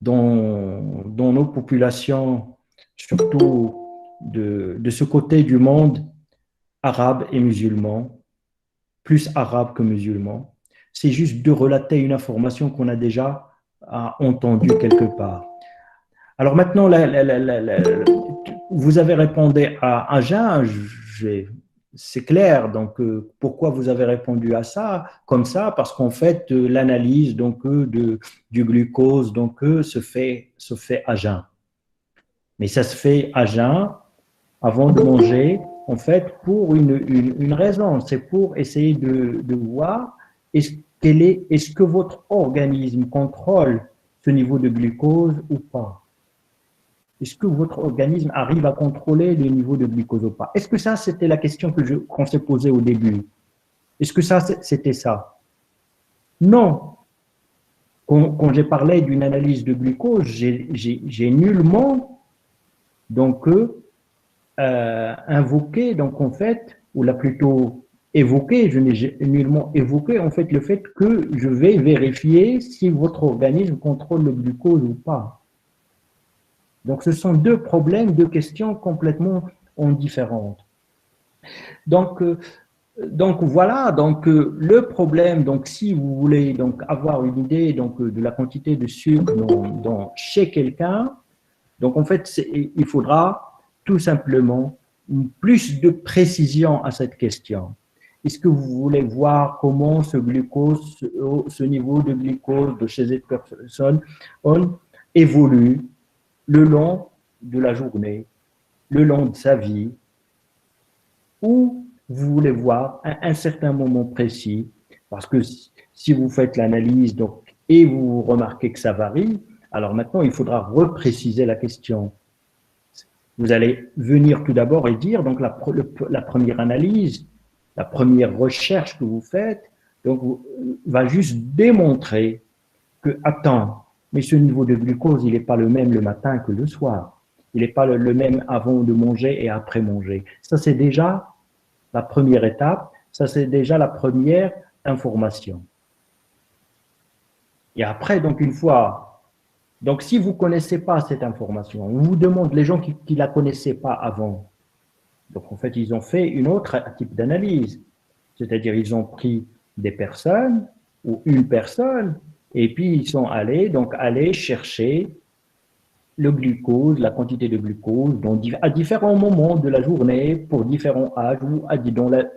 dans nos populations, surtout de ce côté du monde arabe et musulman, plus arabe que musulman, c'est juste de relater une information qu'on a déjà entendue quelque part. Alors maintenant, vous avez répondu à Jean, c'est clair, donc pourquoi vous avez répondu à ça comme ça? Parce qu'en fait, l'analyse donc du glucose donc se fait à jeun. Mais ça se fait à jeun avant de manger, en fait, pour une raison. C'est pour essayer de voir est-ce que votre organisme contrôle ce niveau de glucose ou pas? Est-ce que votre organisme arrive à contrôler le niveau de glucose ou pas? Est-ce que ça, c'était la question qu'on s'est posée au début? Est-ce que ça, c'était ça? Non. Quand j'ai parlé d'une analyse de glucose, j'ai nullement donc invoqué, donc en fait, ou l'a plutôt évoqué, je n'ai nullement évoqué en fait le fait que je vais vérifier si votre organisme contrôle le glucose ou pas. Donc, ce sont deux problèmes, deux questions complètement différentes. Donc voilà, donc le problème, donc si vous voulez donc avoir une idée donc de la quantité de sucre chez quelqu'un, donc en fait il faudra tout simplement plus de précision à cette question. Est-ce que vous voulez voir comment ce glucose, ce niveau de glucose de chez cette personne évolue le long de la journée, le long de sa vie, ou vous voulez voir à un certain moment précis, parce que si vous faites l'analyse donc, et vous remarquez que ça varie, alors maintenant il faudra repréciser la question. Vous allez venir tout d'abord et dire, donc la première analyse, la première recherche que vous faites, donc va juste démontrer que, attends, mais ce niveau de glucose, il n'est pas le même le matin que le soir. Il n'est pas le même avant de manger et après manger. Ça, c'est déjà la première étape. Ça, c'est déjà la première information. Et après, donc, une fois... Donc, si vous ne connaissez pas cette information, on vous demande, les gens qui ne la connaissaient pas avant, donc en fait, ils ont fait une autre type d'analyse. C'est-à-dire, ils ont pris des personnes ou une personne, et puis ils sont allés chercher le glucose, la quantité de glucose à différents moments de la journée, pour différents âges, ou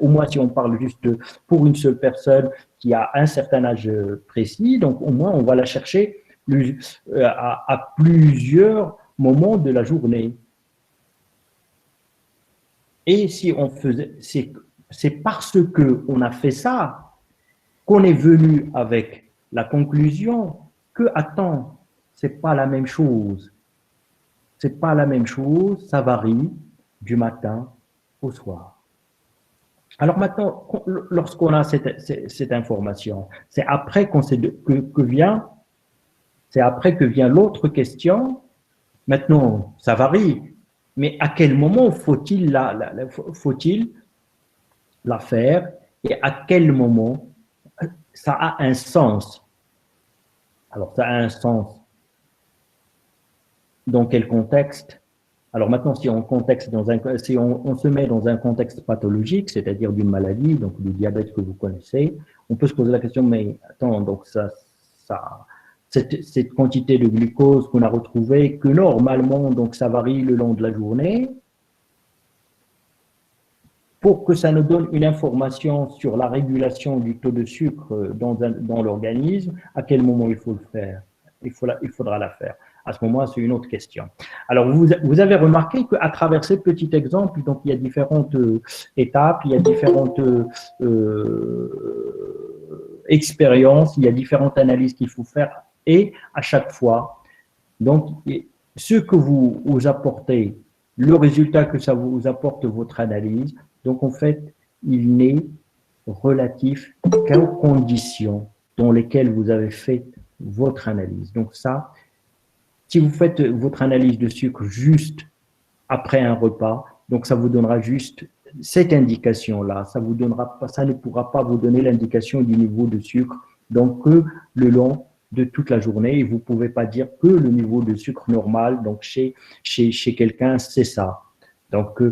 au moins si on parle juste pour une seule personne qui a un certain âge précis, donc au moins on va la chercher à plusieurs moments de la journée. Et si on faisait, c'est parce qu'on a fait ça qu'on est venu avec la conclusion que, attends, c'est pas la même chose. c'est pas la même chose, ça varie du matin au soir. Alors maintenant, lorsqu'on a cette information, c'est après c'est après que vient l'autre question. Maintenant, ça varie, mais à quel moment faut-il la faire et à quel moment ça a un sens? Alors, ça a un sens dans quel contexte? Alors maintenant, si on se met dans un contexte pathologique, c'est-à-dire d'une maladie, donc du diabète que vous connaissez, on peut se poser la question, mais attends, donc cette quantité de glucose qu'on a retrouvée, que normalement, donc ça varie le long de la journée, pour que ça nous donne une information sur la régulation du taux de sucre dans l'organisme, à quel moment il faut le faire? Il faudra la faire. À ce moment-là, c'est une autre question. Alors, vous avez remarqué qu'à travers ces petits exemples, donc il y a différentes étapes, il y a différentes expériences, il y a différentes analyses qu'il faut faire, et à chaque fois, donc, ce que vous apportez, le résultat que ça vous apporte votre analyse, donc en fait, il n'est relatif qu'aux conditions dans lesquelles vous avez fait votre analyse. Donc ça, si vous faites votre analyse de sucre juste après un repas, donc ça vous donnera juste cette indication-là. Ça ne pourra pas vous donner l'indication du niveau de sucre, donc que le long de toute la journée. Et vous ne pouvez pas dire que le niveau de sucre normal, donc chez quelqu'un, c'est ça. Donc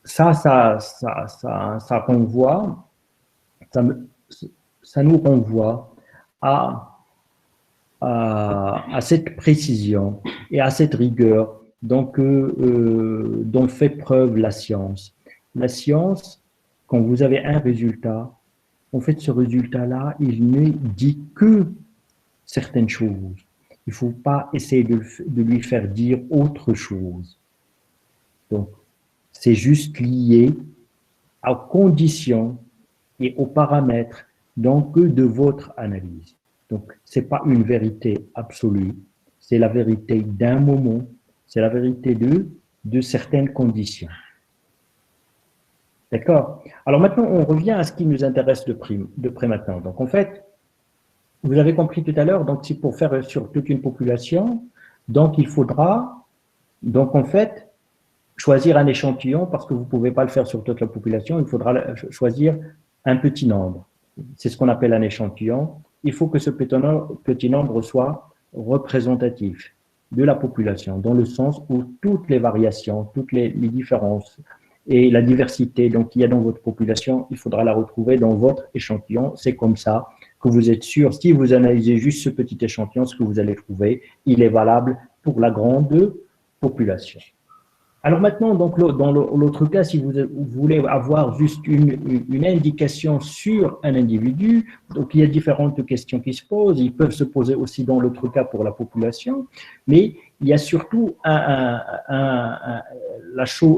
ça renvoie, ça nous renvoie à cette précision et à cette rigueur donc, dont fait preuve la science. La science, quand vous avez un résultat, en fait, ce résultat-là, il ne dit que certaines choses. Il ne faut pas essayer de lui faire dire autre chose. Donc, c'est juste lié aux conditions et aux paramètres donc, de votre analyse. Donc, ce n'est pas une vérité absolue, c'est la vérité d'un moment, c'est la vérité de certaines conditions. D'accord? Alors maintenant, on revient à ce qui nous intéresse de près maintenant. Donc, en fait, vous avez compris tout à l'heure, donc c'est pour faire sur toute une population, donc il faudra, donc en fait, choisir un échantillon, parce que vous ne pouvez pas le faire sur toute la population, il faudra choisir un petit nombre. C'est ce qu'on appelle un échantillon. Il faut que ce petit nombre soit représentatif de la population, dans le sens où toutes les variations, toutes les différences et la diversité qu'il y a dans votre population, il faudra la retrouver dans votre échantillon. C'est comme ça que vous êtes sûr, si vous analysez juste ce petit échantillon, ce que vous allez trouver, il est valable pour la grande population. Alors maintenant, donc, dans l'autre cas, si vous voulez avoir juste une indication sur un individu, donc il y a différentes questions qui se posent, ils peuvent se poser aussi dans l'autre cas pour la population, mais il y a surtout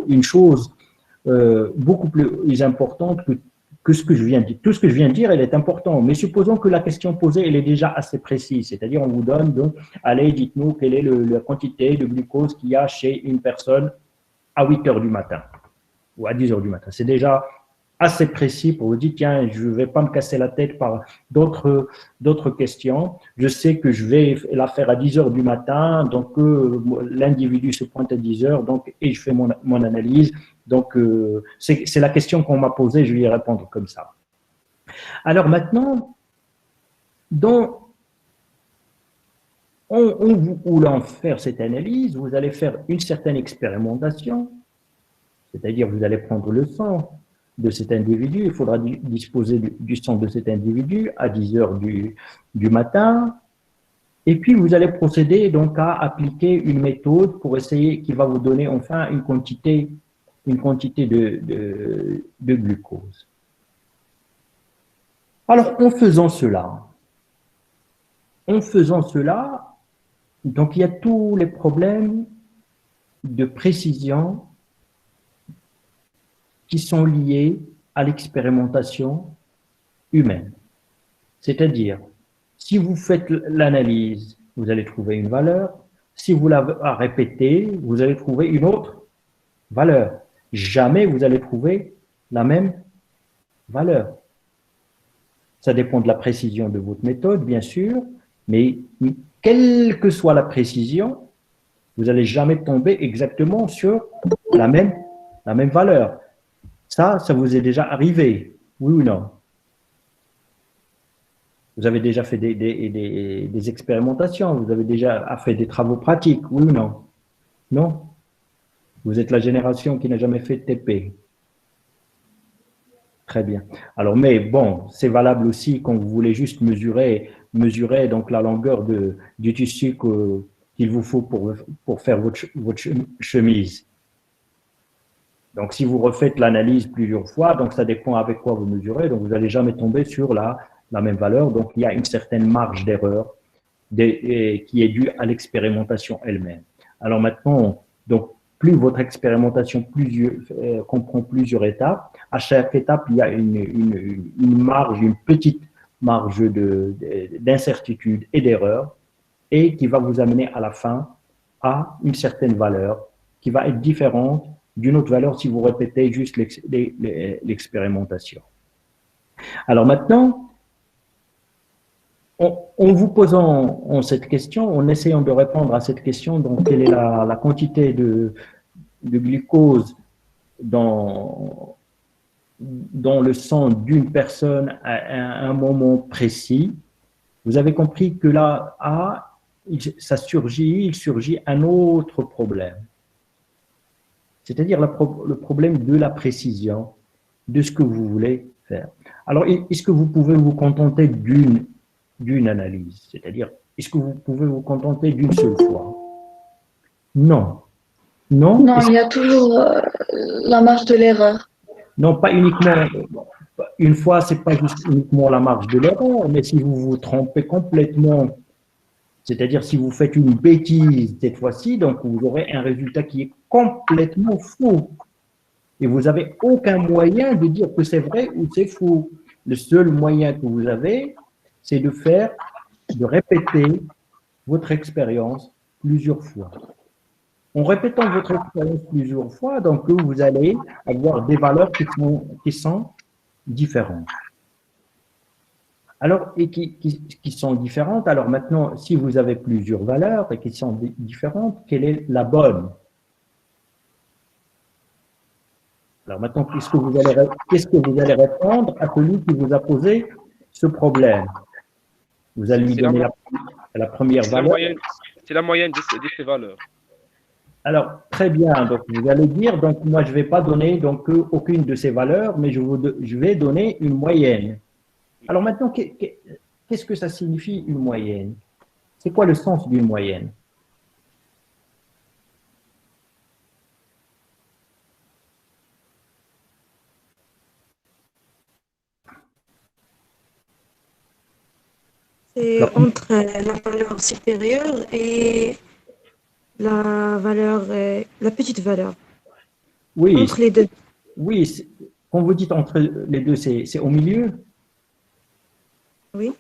une chose beaucoup plus importante que ce que je viens de dire. Tout ce que je viens de dire, elle est important, mais supposons que la question posée, elle est déjà assez précise, c'est-à-dire on vous donne, donc, allez, dites-nous quelle est la quantité de glucose qu'il y a chez une personne à 8 heures du matin ou à 10 heures du matin. C'est déjà assez précis pour vous dire, tiens, je ne vais pas me casser la tête par d'autres questions. Je sais que je vais la faire à 10 heures du matin, donc l'individu se pointe à 10 heures, donc, et je fais mon analyse. Donc, c'est la question qu'on m'a posée, je vais y répondre comme ça. Alors maintenant, en voulant faire cette analyse, vous allez faire une certaine expérimentation, c'est-à-dire vous allez prendre le sang de cet individu, il faudra disposer du sang de cet individu à 10 heures du matin, et puis vous allez procéder donc à appliquer une méthode pour essayer, qui va vous donner enfin une quantité de glucose. Alors, en faisant cela, donc il y a tous les problèmes de précision qui sont liés à l'expérimentation humaine. C'est-à-dire, si vous faites l'analyse, vous allez trouver une valeur. si vous la répétez, vous allez trouver une autre valeur. Jamais vous allez trouver la même valeur. Ça dépend de la précision de votre méthode, bien sûr, mais quelle que soit la précision, vous n'allez jamais tomber exactement sur la même valeur. Ça vous est déjà arrivé, oui ou non? Vous avez déjà fait des expérimentations, vous avez déjà fait des travaux pratiques, oui ou non? Non? Vous êtes la génération qui n'a jamais fait de TP. Très bien. Alors, mais bon, c'est valable aussi quand vous voulez juste mesurer donc la longueur du tissu qu'il vous faut pour faire votre chemise. Donc, si vous refaites l'analyse plusieurs fois, donc ça dépend avec quoi vous mesurez, donc vous n'allez jamais tomber sur la même valeur. Donc, il y a une certaine marge d'erreur qui est due à l'expérimentation elle-même. Alors maintenant, donc, plus votre expérimentation comprend plusieurs étapes, à chaque étape, il y a une petite marge d'incertitude et d'erreur, et qui va vous amener à la fin à une certaine valeur qui va être différente d'une autre valeur si vous répétez juste l'expérimentation. Alors maintenant, en vous posant cette question, en essayant de répondre à cette question, donc quelle est la quantité de glucose dans le sang d'une personne à un moment précis, vous avez compris que là, il surgit un autre problème. C'est-à-dire le problème de la précision de ce que vous voulez faire. Alors, est-ce que vous pouvez vous contenter d'une analyse? C'est-à-dire, est-ce que vous pouvez vous contenter d'une seule fois? Non. Non, Non, il y a toujours la marge de l'erreur. Non, pas uniquement. Une fois, ce n'est pas juste uniquement la marge de l'erreur, mais si vous vous trompez complètement, c'est-à-dire si vous faites une bêtise cette fois-ci, donc vous aurez un résultat qui est complètement faux. Et vous n'avez aucun moyen de dire que c'est vrai ou c'est faux. Le seul moyen que vous avez, c'est de répéter votre expérience plusieurs fois. En répétant votre expérience plusieurs fois, donc vous allez avoir des valeurs qui sont différentes. Alors, et qui sont différentes, alors maintenant, si vous avez plusieurs valeurs et qui sont différentes, quelle est la bonne? Alors maintenant, qu'est-ce que vous allez répondre à celui qui vous a posé ce problème? Vous allez lui donner la première valeur. C'est la moyenne de ces valeurs. Alors, très bien. Donc, vous allez dire, donc, moi, je ne vais pas donner donc, aucune de ces valeurs, mais je vais donner une moyenne. Alors maintenant, qu'est-ce que ça signifie une moyenne? C'est quoi le sens d'une moyenne? C'est entre la valeur supérieure et la petite valeur. Oui. Entre les deux. Oui. Quand vous dites entre les deux, c'est au milieu? Oui.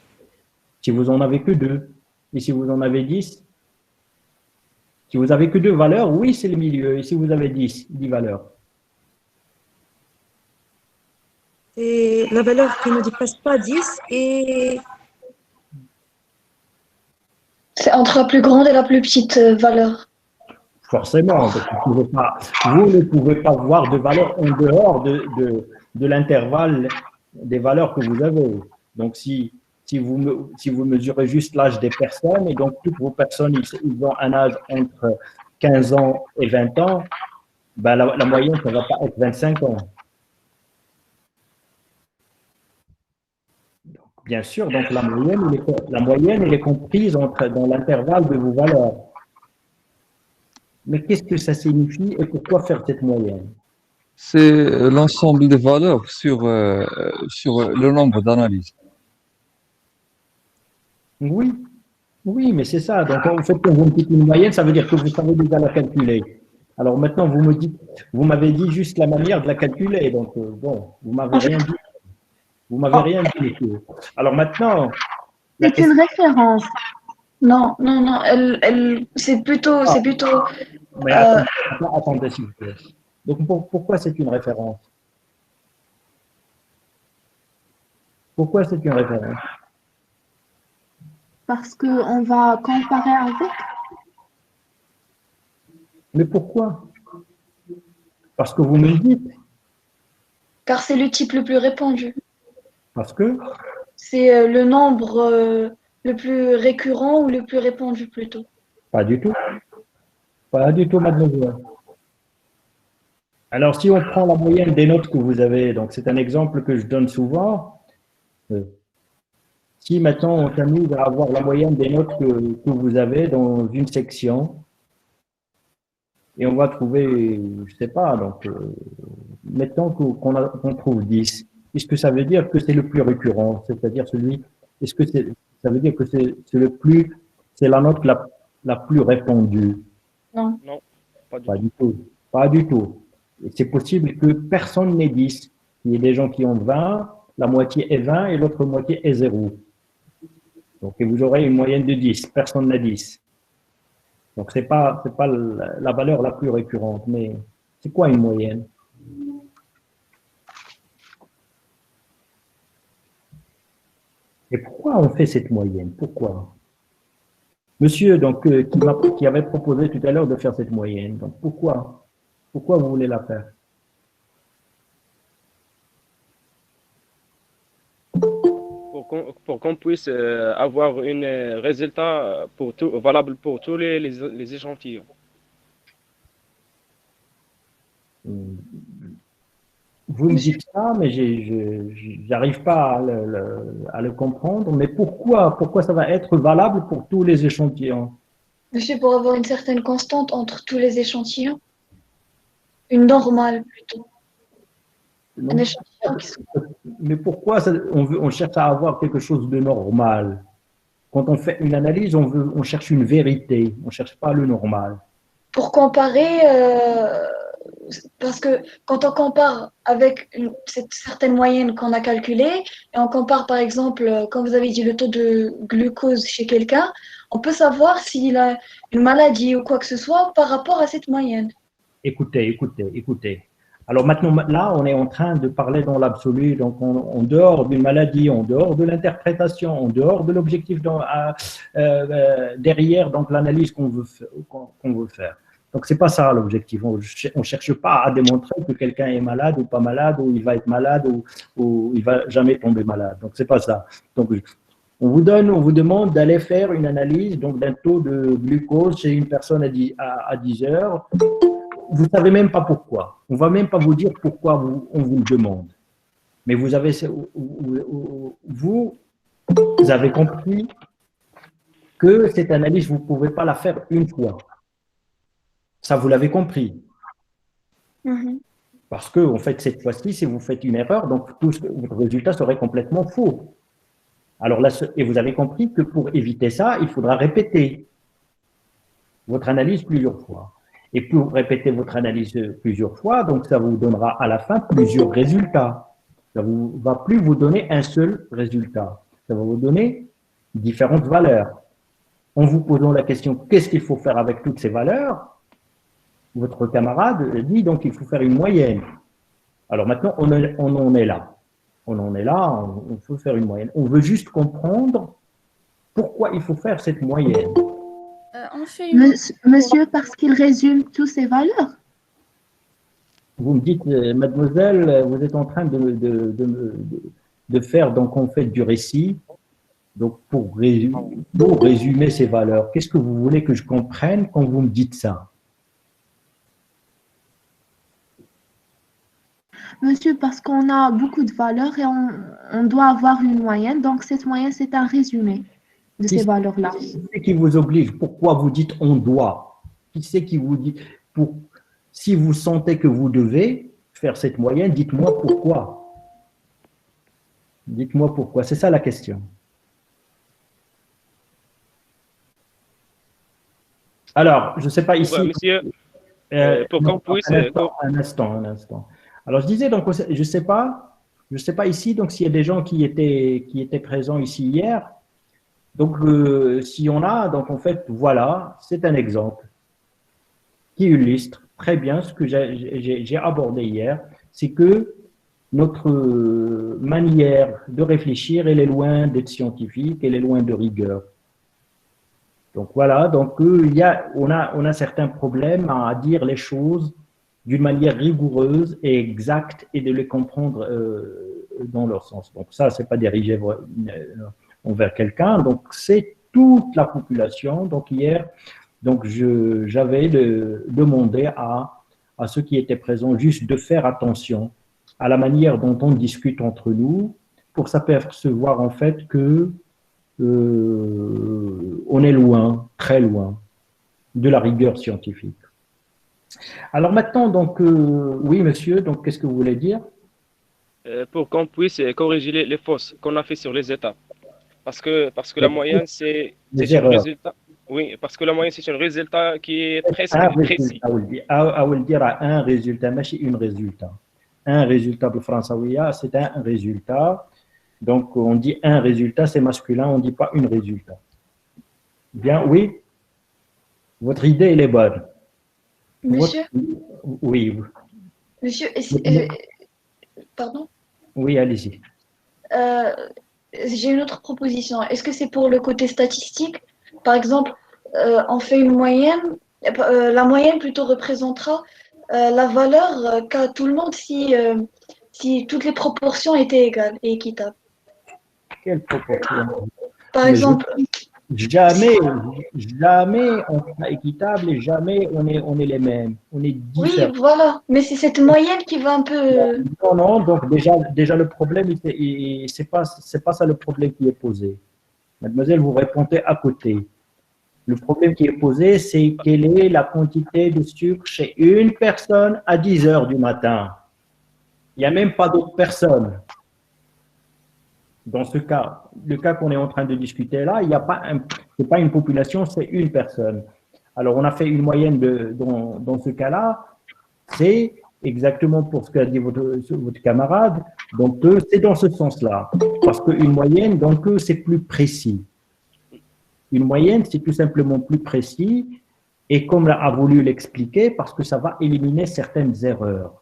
Si vous en avez que deux. Et si vous en avez 10? Si vous avez que deux valeurs, oui, c'est le milieu. Et si vous avez 10 valeurs? C'est la valeur qui ne dépasse pas 10 et... C'est entre la plus grande et la plus petite valeur. Forcément, vous ne pouvez pas voir de valeur en dehors de l'intervalle des valeurs que vous avez. Donc, si vous mesurez juste l'âge des personnes, et donc toutes vos personnes, ils ont un âge entre 15 ans et 20 ans, ben la moyenne, ça ne va pas être 25 ans. Bien sûr, donc la moyenne, elle est comprise dans l'intervalle de vos valeurs. Mais qu'est-ce que ça signifie et pourquoi faire cette moyenne? C'est l'ensemble des valeurs sur le nombre d'analyses. Oui, mais c'est ça. Donc, en fait, quand vous me dites une moyenne, ça veut dire que vous savez déjà la calculer. Alors maintenant, vous m'avez dit juste la manière de la calculer. Donc, bon, vous m'avez rien dit. Vous m'avez rien dit. Alors maintenant… C'est une référence. Non, non, non, c'est plutôt, Ah, c'est plutôt, mais euh, attendez, s'il vous plaît. Donc, pourquoi c'est une référence? Pourquoi c'est une référence? parce qu'on va comparer avec. Mais pourquoi? Parce que vous me le dites. car c'est le type le plus répandu. Parce que, C'est le nombre le plus récurrent ou le plus répandu plutôt. pas du tout. Pas du tout, mademoiselle. Alors, si on prend la moyenne des notes que vous avez, donc c'est un exemple que je donne souvent. euh, Si maintenant on s'amuse à avoir la moyenne des notes que vous avez dans une section, et on va trouver, je sais pas, donc, mettons qu'on trouve 10. Est-ce que ça veut dire que c'est le plus récurrent, c'est-à-dire celui, est-ce que ça veut dire que c'est le plus, c'est la note la plus répandue? Non. Non, pas du Pas tout. du tout. Pas du tout. Et c'est possible que personne n'ait 10. Il y a des gens qui ont 20, la moitié est 20 et l'autre moitié est 0. Donc, et vous aurez une moyenne de 10. Personne n'a 10. Donc, c'est pas la valeur la plus récurrente. Mais c'est quoi une moyenne? Et pourquoi on fait cette moyenne? Pourquoi? Monsieur, donc, qui avait proposé tout à l'heure de faire cette moyenne. Donc, pourquoi? Pourquoi vous voulez la faire? Pour qu'on puisse avoir un résultat valable pour tous les échantillons. Vous me dites ça, mais j'arrive pas à le comprendre. Mais pourquoi ça va être valable pour tous les échantillons? Monsieur, pour avoir une certaine constante entre tous les échantillons, une normale plutôt. Un Non. échantillon qui soit. Mais pourquoi on cherche à avoir quelque chose de normal? Quand on fait une analyse, on cherche une vérité, on cherche pas le normal. Pour comparer, parce que quand on compare avec cette certaine moyenne qu'on a calculée, et on compare par exemple, comme vous avez dit, le taux de glucose chez quelqu'un, on peut savoir s'il a une maladie ou quoi que ce soit par rapport à cette moyenne. Écoutez. Alors maintenant, là, on est en train de parler dans l'absolu, donc en dehors d'une maladie, en dehors de l'interprétation, en dehors de l'objectif derrière donc l'analyse qu'on veut faire. Donc c'est pas ça l'objectif. On cherche pas à démontrer que quelqu'un est malade ou pas malade, ou il va être malade ou il va jamais tomber malade. Donc c'est pas ça. Donc on vous demande d'aller faire une analyse donc d'un taux de glucose chez une personne à 10 heures. Vous ne savez même pas pourquoi. On ne va même pas vous dire pourquoi on vous le demande. Mais vous avez compris que cette analyse, vous ne pouvez pas la faire une fois. Ça, vous l'avez compris. Parce que, en fait, cette fois-ci, si vous faites une erreur, donc votre résultat serait complètement faux. Alors là, et vous avez compris que pour éviter ça, il faudra répéter votre analyse plusieurs fois. Et pour répéter votre analyse plusieurs fois, donc ça vous donnera à la fin plusieurs résultats. Ça ne va plus vous donner un seul résultat. Ça va vous donner différentes valeurs. En vous posant la question, qu'est-ce qu'il faut faire avec toutes ces valeurs? Votre camarade dit donc qu'il faut faire une moyenne. Alors maintenant, on en est là. On faut faire une moyenne. On veut juste comprendre pourquoi il faut faire cette moyenne. On fait Monsieur, parce qu'il résume toutes ces valeurs. Vous me dites, mademoiselle, vous êtes en train de faire, donc en fait, du récit, donc pour résumer ces valeurs. Qu'est-ce que vous voulez que je comprenne quand vous me dites ça? Monsieur, parce qu'on a beaucoup de valeurs et on doit avoir une moyenne. Donc, cette moyenne, c'est un résumé de ces valeurs-là. Qui c'est qui vous oblige? Pourquoi vous dites on doit? Qui c'est qui vous dit? Si vous sentez que vous devez faire cette moyenne, dites-moi pourquoi. Dites-moi pourquoi. C'est ça la question. Alors, je ne sais pas ici. Ouais, monsieur, pour qu'on puisse. Un instant. Alors, je disais, donc, je sais pas ici, donc, s'il y a des gens qui étaient présents ici hier. Donc, si on a, donc en fait, voilà, c'est un exemple qui illustre très bien ce que j'ai abordé hier, c'est que notre manière de réfléchir, elle est loin d'être scientifique, elle est loin de rigueur. Donc voilà, donc on a certains problèmes à dire les choses d'une manière rigoureuse et exacte et de les comprendre dans leur sens. Donc ça, c'est pas dirigé envers quelqu'un, donc c'est toute la population. Donc hier, donc j'avais demandé à ceux qui étaient présents juste de faire attention à la manière dont on discute entre nous pour s'apercevoir en fait que on est loin, très loin de la rigueur scientifique. Alors maintenant, donc, oui, monsieur, donc qu'est-ce que vous voulez dire? Pour qu'on puisse corriger les fausses qu'on a fait sur les étapes. Parce que la moyenne, c'est Les un erreurs. résultat. Oui, parce que la moyenne, c'est un résultat qui est presque Un précis. résultat, on dire à un résultat, mais c'est un résultat. Un résultat pour François, c'est un résultat. Donc, on dit un résultat, c'est masculin, on ne dit pas une résultat. Bien, oui, votre idée, elle est bonne. Monsieur, Oui, monsieur, pardon, oui, allez-y. j'ai une autre proposition. Est-ce que c'est pour le côté statistique? Par exemple, on fait une moyenne, la moyenne plutôt représentera la valeur qu'a tout le monde si toutes les proportions étaient égales et équitables. Quelle proportion? Par Mais exemple, jamais on sera équitable et jamais on est les mêmes. On est oui, différents. voilà, mais c'est cette moyenne qui va un peu. Non, donc déjà le problème, c'est pas ça le problème qui est posé. Mademoiselle, vous répondez à côté. Le problème qui est posé, c'est quelle est la quantité de sucre chez une personne à 10 heures du matin. Il n'y a même pas d'autres personnes. Dans ce cas, le cas qu'on est en train de discuter là, il n'y a pas c'est pas une population, c'est une personne. Alors, on a fait une moyenne dans ce cas-là, c'est exactement pour ce qu'a dit votre camarade. Donc, c'est dans ce sens-là. Parce qu'une moyenne, donc, c'est plus précis. Une moyenne, c'est tout simplement plus précis. Et comme a voulu l'expliquer, parce que ça va éliminer certaines erreurs.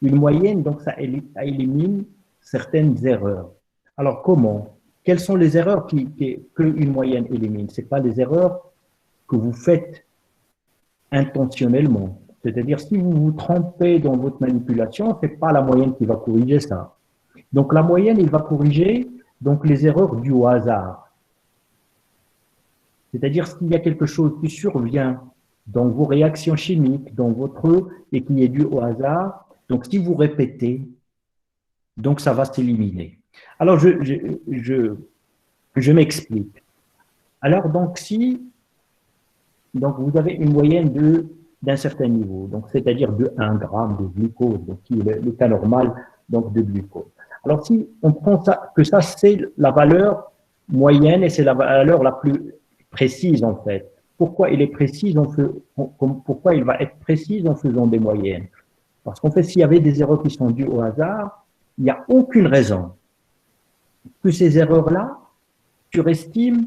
Une moyenne, donc, ça élimine certaines erreurs. Alors, comment? Quelles sont les erreurs qu'une moyenne élimine? Ce n'est pas les erreurs que vous faites intentionnellement. C'est-à-dire, si vous vous trompez dans votre manipulation, ce n'est pas la moyenne qui va corriger ça. Donc, la moyenne, il va corriger donc, les erreurs dues au hasard. C'est-à-dire, s'il y a quelque chose qui survient dans vos réactions chimiques, dans votre, et qui est dû au hasard, donc si vous répétez, donc ça va s'éliminer. Alors, je m'explique. Alors, donc, si donc vous avez une moyenne d'un certain niveau, donc c'est-à-dire de 1 gramme de glucose, donc qui est le cas normal donc de glucose. Alors, si on prend ça, que ça, c'est la valeur moyenne et c'est la valeur la plus précise, en fait. Pourquoi il est précis pourquoi il va être précis en faisant des moyennes? Parce qu'en fait, s'il y avait des erreurs qui sont dues au hasard, il n'y a aucune raison que ces erreurs-là surestiment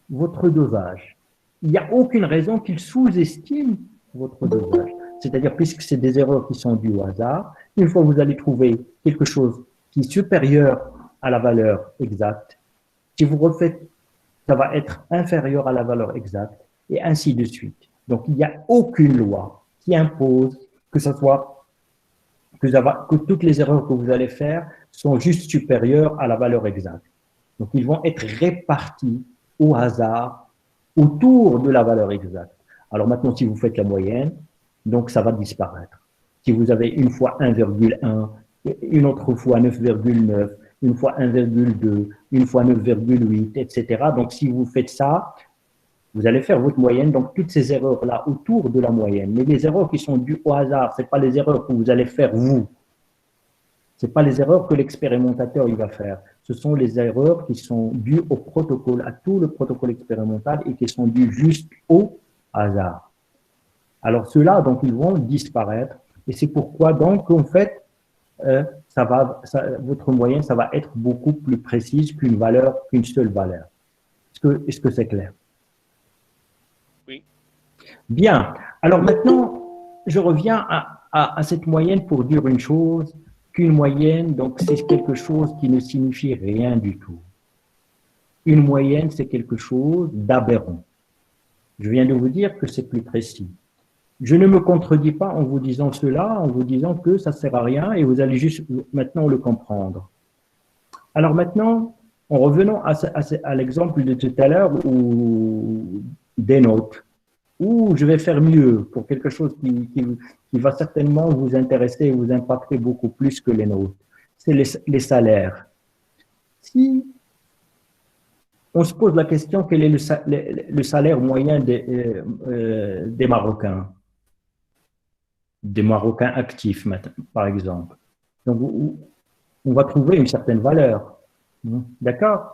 votre dosage. Il n'y a aucune raison qu'ils sous-estiment votre dosage. C'est-à-dire, puisque c'est des erreurs qui sont dues au hasard, une fois que vous allez trouver quelque chose qui est supérieur à la valeur exacte, si vous refaites, ça va être inférieur à la valeur exacte, et ainsi de suite. Donc, il n'y a aucune loi qui impose que ce soit que toutes les erreurs que vous allez faire sont juste supérieures à la valeur exacte. Donc, ils vont être répartis au hasard autour de la valeur exacte. Alors maintenant, si vous faites la moyenne, donc ça va disparaître. Si vous avez une fois 1,1, une autre fois 9,9, une fois 1,2, une fois 9,8, etc. Donc, si vous faites ça, vous allez faire votre moyenne, donc toutes ces erreurs-là autour de la moyenne. Mais les erreurs qui sont dues au hasard, ce n'est pas les erreurs que vous allez faire vous. Ce n'est pas les erreurs que l'expérimentateur il va faire. Ce sont les erreurs qui sont dues au protocole, à tout le protocole expérimental et qui sont dues juste au hasard. Alors ceux-là, donc, ils vont disparaître. Et c'est pourquoi, donc, en fait, votre moyenne, ça va être beaucoup plus précise qu'une seule valeur. Est-ce que c'est clair? Oui. Bien. Alors maintenant, je reviens à cette moyenne pour dire une chose, qu'une moyenne, donc c'est quelque chose qui ne signifie rien du tout. Une moyenne, c'est quelque chose d'aberrant. Je viens de vous dire que c'est plus précis. Je ne me contredis pas en vous disant cela, en vous disant que ça ne sert à rien et vous allez juste maintenant le comprendre. Alors maintenant, en revenant à l'exemple de tout à l'heure des notes, où je vais faire mieux pour quelque chose qui va certainement vous intéresser et vous impacter beaucoup plus que les notes. C'est les salaires. Si on se pose la question, quel est le salaire moyen des Marocains? Des Marocains actifs, par exemple. Donc, on va trouver une certaine valeur. D'accord?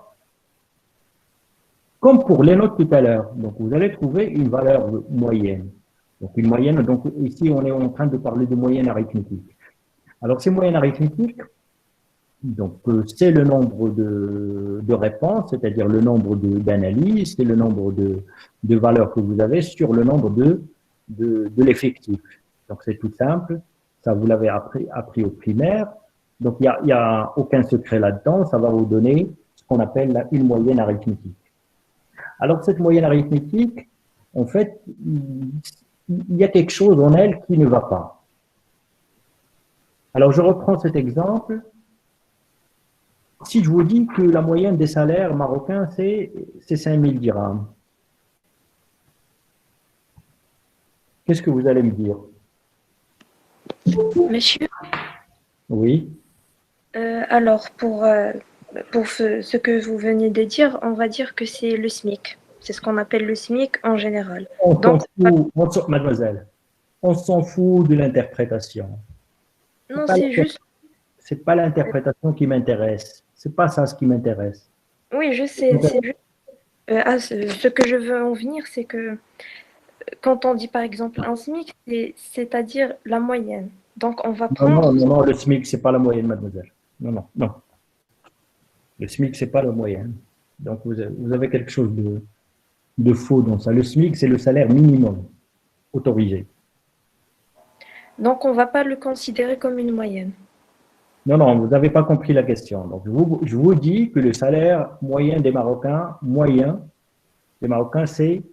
Comme pour les notes tout à l'heure. Donc, vous allez trouver une valeur moyenne. Donc, une moyenne. Donc, ici, on est en train de parler de moyenne arithmétique. Alors, ces moyennes arithmétiques, donc, c'est le nombre de réponses, c'est-à-dire le nombre d'analyses, c'est le nombre de valeurs que vous avez sur le nombre de l'effectif. Donc, c'est tout simple. Ça, vous l'avez appris au primaire. Donc, il n'y a aucun secret là-dedans. Ça va vous donner ce qu'on appelle une moyenne arithmétique. Alors, cette moyenne arithmétique, en fait, il y a quelque chose en elle qui ne va pas. Alors, je reprends cet exemple. Si je vous dis que la moyenne des salaires marocains, c'est 5 000 dirhams, qu'est-ce que vous allez me dire? Monsieur, Oui. alors pour ce que vous venez de dire, on va dire que c'est le SMIC. C'est ce qu'on appelle le SMIC en général. Mademoiselle, on s'en fout de l'interprétation. Non, c'est juste... C'est pas l'interprétation qui m'intéresse. C'est pas ça ce qui m'intéresse. Oui, je sais. C'est juste... ce que je veux en venir, c'est que quand on dit par exemple un SMIC, c'est-à-dire la moyenne. Donc on va prendre... Non, le SMIC, c'est pas la moyenne, mademoiselle. Non. Le SMIC, c'est pas la moyenne. Donc vous avez quelque chose de faux dans ça. Le SMIC, c'est le salaire minimum autorisé. Donc on ne va pas le considérer comme une moyenne. Non, vous n'avez pas compris la question. Donc je vous dis que le salaire moyen des Marocains, c'est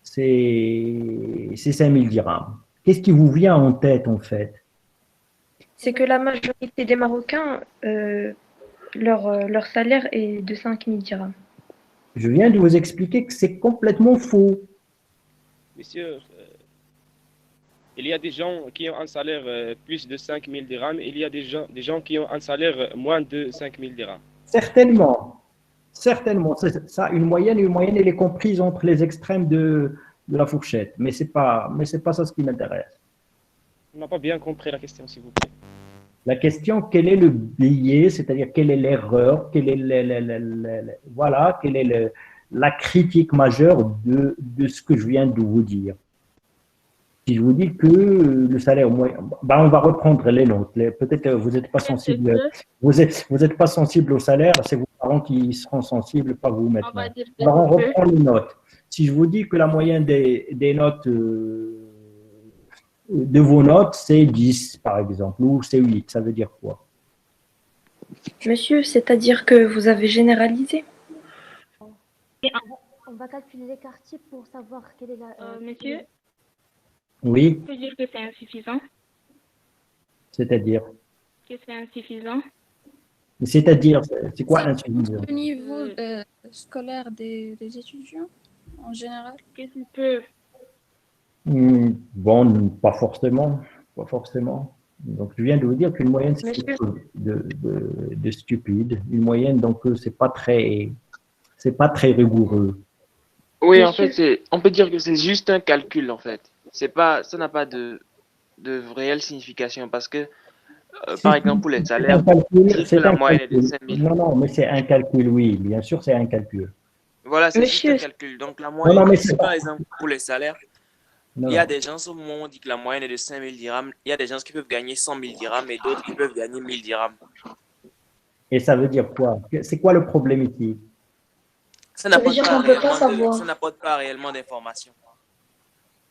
5 000 dirhams. Qu'est-ce qui vous vient en tête, en fait? C'est que la majorité des Marocains, leur salaire est de 5 000 dirhams. Je viens de vous expliquer que c'est complètement faux. Monsieur, il y a des gens qui ont un salaire plus de 5 000 dirhams, et il y a des gens qui ont un salaire moins de 5 000 dirhams. Certainement. C'est ça, une moyenne, elle est comprise entre les extrêmes de la fourchette. Mais c'est pas ça ce qui m'intéresse. On n'a pas bien compris la question, s'il vous plaît. La question, quel est le biais, c'est-à-dire quelle est l'erreur, quelle est la critique majeure de ce que je viens de vous dire. Si je vous dis que le salaire moyen, on va reprendre les notes. Peut-être vous n'êtes pas sensible. Vous êtes pas sensible au salaire, c'est vos parents qui seront sensibles, pas vous maintenant. Alors on reprend les notes. Si je vous dis que la moyenne des notes de vos notes, c'est 10 par exemple, ou c'est 8, ça veut dire quoi? Monsieur, c'est-à-dire que vous avez généralisé? On va calculer l'écart type pour savoir quelle est la... Monsieur? Oui. On peut dire que c'est insuffisant. C'est-à-dire? Que c'est insuffisant. C'est-à-dire, c'est quoi insuffisant? Le niveau scolaire des étudiants, en général? Que tu peux... Bon, pas forcément. Donc, je viens de vous dire qu'une moyenne, c'est quelque chose de stupide. Une moyenne, donc, c'est pas très rigoureux. Oui, en fait, on peut dire que c'est juste un calcul, en fait. Ça n'a pas de réelle signification parce que, par exemple, pour les salaires, la moyenne est de 5 000. Non, mais c'est un calcul, oui, bien sûr, c'est un calcul. Voilà, c'est juste un calcul. Donc, la moyenne, par exemple, pour les salaires, Non, Il y a non. des gens, au moment où on dit que la moyenne est de 5000 dirhams, il y a des gens qui peuvent gagner 100 000 dirhams et d'autres qui peuvent gagner 1000 dirhams. Et ça veut dire quoi? C'est quoi le problème ici? Ça Ça veut n'apporte dire pas qu'on peut pas réellement savoir. ça n'apporte pas réellement d'informations.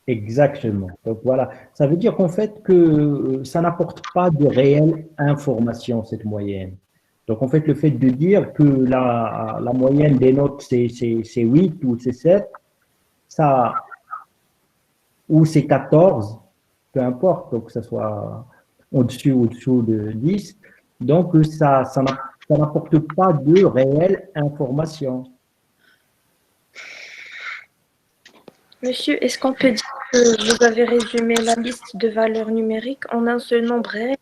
Exactement. Donc voilà, ça veut dire qu'en fait que ça n'apporte pas de réelle information, cette moyenne. Donc en fait, le fait de dire que la moyenne des notes c'est 8 ou c'est 7, ça, ou c'est 14, peu importe, donc que ce soit au-dessus ou au-dessous de 10, donc ça n'apporte pas de réelle information. Monsieur, est-ce qu'on peut dire que vous avez résumé la liste de valeurs numériques en un seul nombre réel,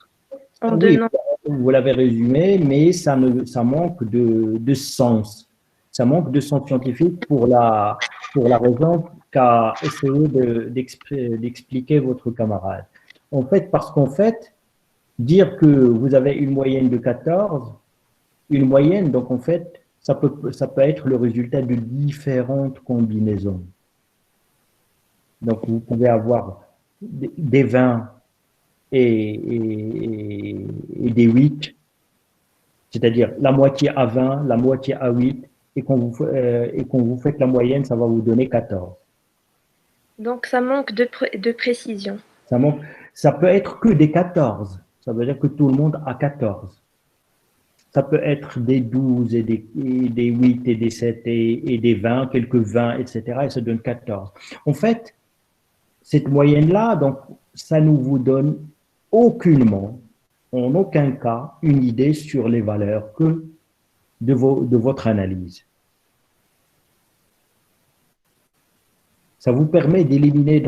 en deux Oui, nombres? vous l'avez résumé, mais ça manque de sens. Ça manque de sens scientifique pour la raison qu'a essayé d'expliquer votre camarade. En fait, parce qu'en fait, dire que vous avez une moyenne de 14, une moyenne, donc en fait, ça peut être le résultat de différentes combinaisons. Donc, vous pouvez avoir des 20 et des 8, c'est-à-dire la moitié à 20, la moitié à 8, et quand vous faites la moyenne, ça va vous donner 14. Donc, ça manque de précision. Ça peut être que des 14. Ça veut dire que tout le monde a 14. Ça peut être des 12 et des 8 et des 7 et des 20, quelques 20, etc. Et ça donne 14. En fait, cette moyenne-là, donc, ça ne vous donne aucunement, en aucun cas, une idée sur les valeurs de votre analyse. Ça vous permet d'éliminer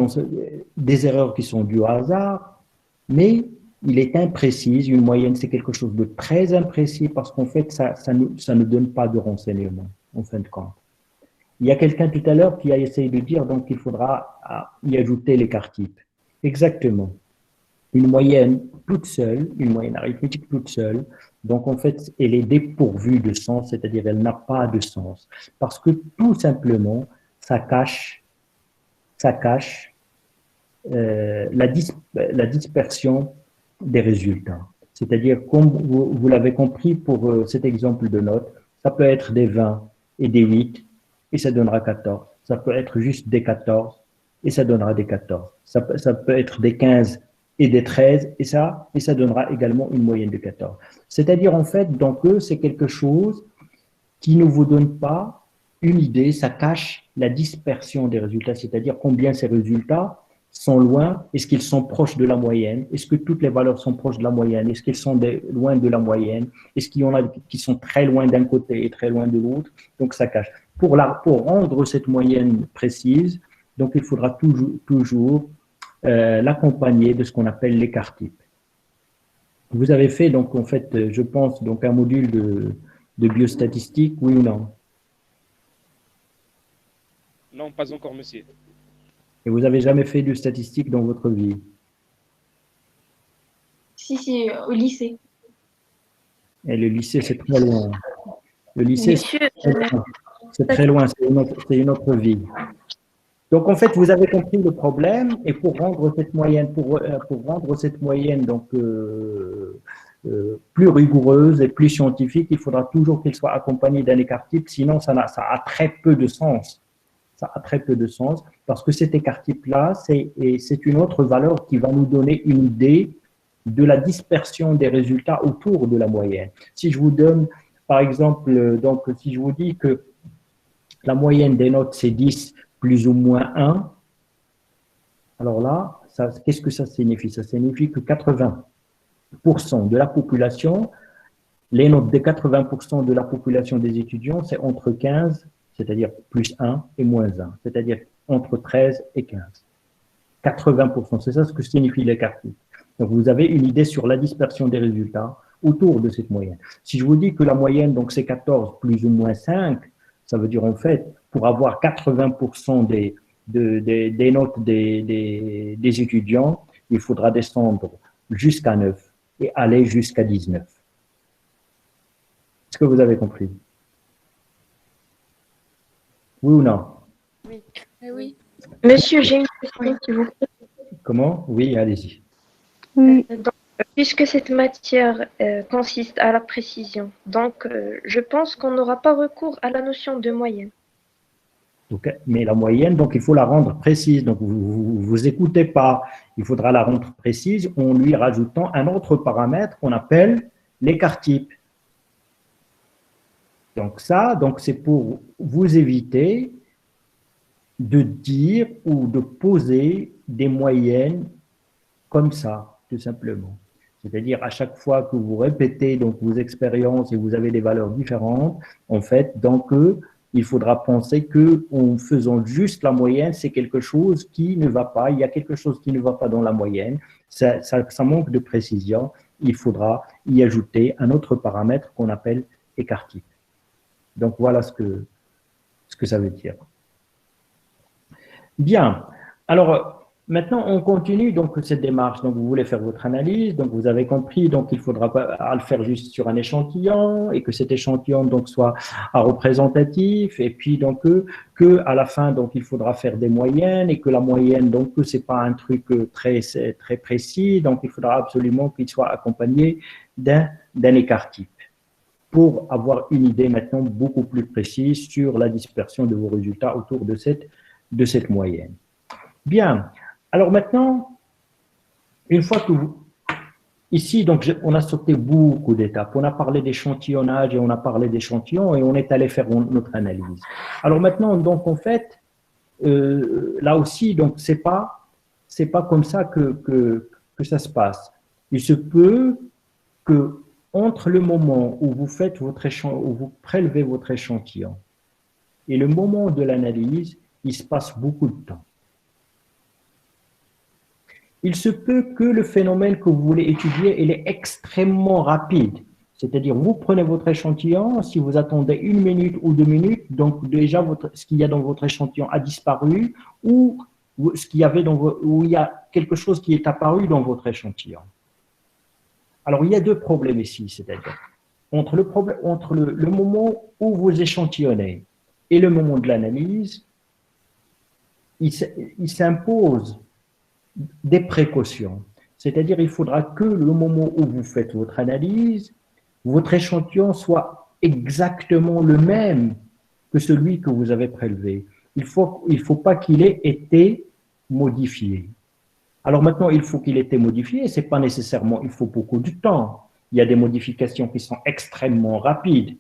des erreurs qui sont dues au hasard, mais il est imprécis. Une moyenne, c'est quelque chose de très imprécis parce qu'en fait, ça ne donne pas de renseignements, en fin de compte. Il y a quelqu'un tout à l'heure qui a essayé de dire donc qu'il faudra y ajouter l'écart type. Exactement. Une moyenne toute seule, une moyenne arithmétique toute seule, donc en fait, elle est dépourvue de sens, c'est-à-dire elle n'a pas de sens. Parce que tout simplement, ça cache la dispersion des résultats. C'est-à-dire, comme vous l'avez compris pour cet exemple de notes, ça peut être des 20 et des 8 et ça donnera 14. Ça peut être juste des 14 et ça donnera des 14. Ça peut être des 15 et des 13 et ça donnera également une moyenne de 14. C'est-à-dire, en fait, donc, c'est quelque chose qui ne vous donne pas une idée, ça cache la dispersion des résultats, c'est-à-dire combien ces résultats sont loin, est-ce qu'ils sont proches de la moyenne, est-ce que toutes les valeurs sont proches de la moyenne, est-ce qu'ils sont loin de la moyenne, est-ce qu'il y en a qui sont très loin d'un côté et très loin de l'autre, donc ça cache. Pour rendre cette moyenne précise, donc il faudra toujours l'accompagner de ce qu'on appelle l'écart type. Vous avez fait donc en fait, je pense, donc un module de biostatistique, oui ou non? Non, pas encore, monsieur. Et vous n'avez jamais fait de statistique dans votre vie? Si, au lycée. Et le lycée, c'est très loin. Le lycée, Monsieur, c'est très loin, c'est une autre vie. Donc, en fait, vous avez compris le problème, et pour rendre cette moyenne, donc, plus rigoureuse et plus scientifique, il faudra toujours qu'elle soit accompagnée d'un écart type, sinon ça a très peu de sens. Ça a très peu de sens, parce que cet écart type-là, c'est une autre valeur qui va nous donner une idée de la dispersion des résultats autour de la moyenne. Si je vous donne, par exemple, donc, si je vous dis que la moyenne des notes, c'est 10 plus ou moins 1, alors là, qu'est-ce que ça signifie? Ça signifie que 80% de la population, les notes de 80% de la population des étudiants, c'est entre 15, c'est-à-dire plus 1 et moins 1, c'est-à-dire entre 13 et 15. 80%, c'est ça ce que signifie l'écart type. Donc, vous avez une idée sur la dispersion des résultats autour de cette moyenne. Si je vous dis que la moyenne, donc, c'est 14 plus ou moins 5, ça veut dire en fait, pour avoir 80% des notes des étudiants, il faudra descendre jusqu'à 9 et aller jusqu'à 19. Est-ce que vous avez compris? Oui ou non? Oui. Oui. Monsieur, j'ai une question, s'il vous plaît. Comment? Oui, allez-y. Donc, puisque cette matière consiste à la précision, donc je pense qu'on n'aura pas recours à la notion de moyenne. Donc, mais la moyenne, donc il faut la rendre précise. Donc vous écoutez pas. Il faudra la rendre précise en lui rajoutant un autre paramètre qu'on appelle l'écart type. Donc ça, donc c'est pour vous éviter de dire ou de poser des moyennes comme ça, tout simplement. C'est-à-dire à chaque fois que vous répétez donc vos expériences et vous avez des valeurs différentes, en fait, donc il faudra penser que en faisant juste la moyenne, c'est quelque chose qui ne va pas. Il y a quelque chose qui ne va pas dans la moyenne. Ça manque de précision. Il faudra y ajouter un autre paramètre qu'on appelle écart type. Donc voilà ce que ça veut dire. Bien. Alors maintenant, on continue donc cette démarche. Donc, vous voulez faire votre analyse. Donc, vous avez compris. Donc, il faudra pas le faire juste sur un échantillon et que cet échantillon donc soit représentatif. Et puis donc que à la fin donc il faudra faire des moyennes et que la moyenne donc c'est pas un truc très précis. Donc, il faudra absolument qu'il soit accompagné d'un écart type pour avoir une idée maintenant beaucoup plus précise sur la dispersion de vos résultats autour de cette moyenne. Bien. Alors maintenant, une fois que vous… Ici, donc, on a sauté beaucoup d'étapes. On a parlé d'échantillonnage et on a parlé d'échantillons et on est allé faire notre analyse. Alors maintenant, donc, en fait, là aussi, donc, c'est pas comme ça que ça se passe. Il se peut que entre le moment où vous faites où vous prélevez votre échantillon et le moment de l'analyse, il se passe beaucoup de temps. Il se peut que le phénomène que vous voulez étudier, il est extrêmement rapide. C'est-à-dire, vous prenez votre échantillon, si vous attendez 1 minute ou 2 minutes, donc déjà ce qu'il y a dans votre échantillon a disparu ou ce qu'il y avait ou il y a quelque chose qui est apparu dans votre échantillon. Alors, il y a deux problèmes ici, c'est-à-dire entre le moment où vous échantillonnez et le moment de l'analyse, il s'impose des précautions. C'est-à-dire, il faudra que le moment où vous faites votre analyse, votre échantillon soit exactement le même que celui que vous avez prélevé. Il faut pas qu'il ait été modifié. Alors maintenant, il faut qu'il ait été modifié, c'est pas nécessairement, il faut beaucoup de temps. Il y a des modifications qui sont extrêmement rapides.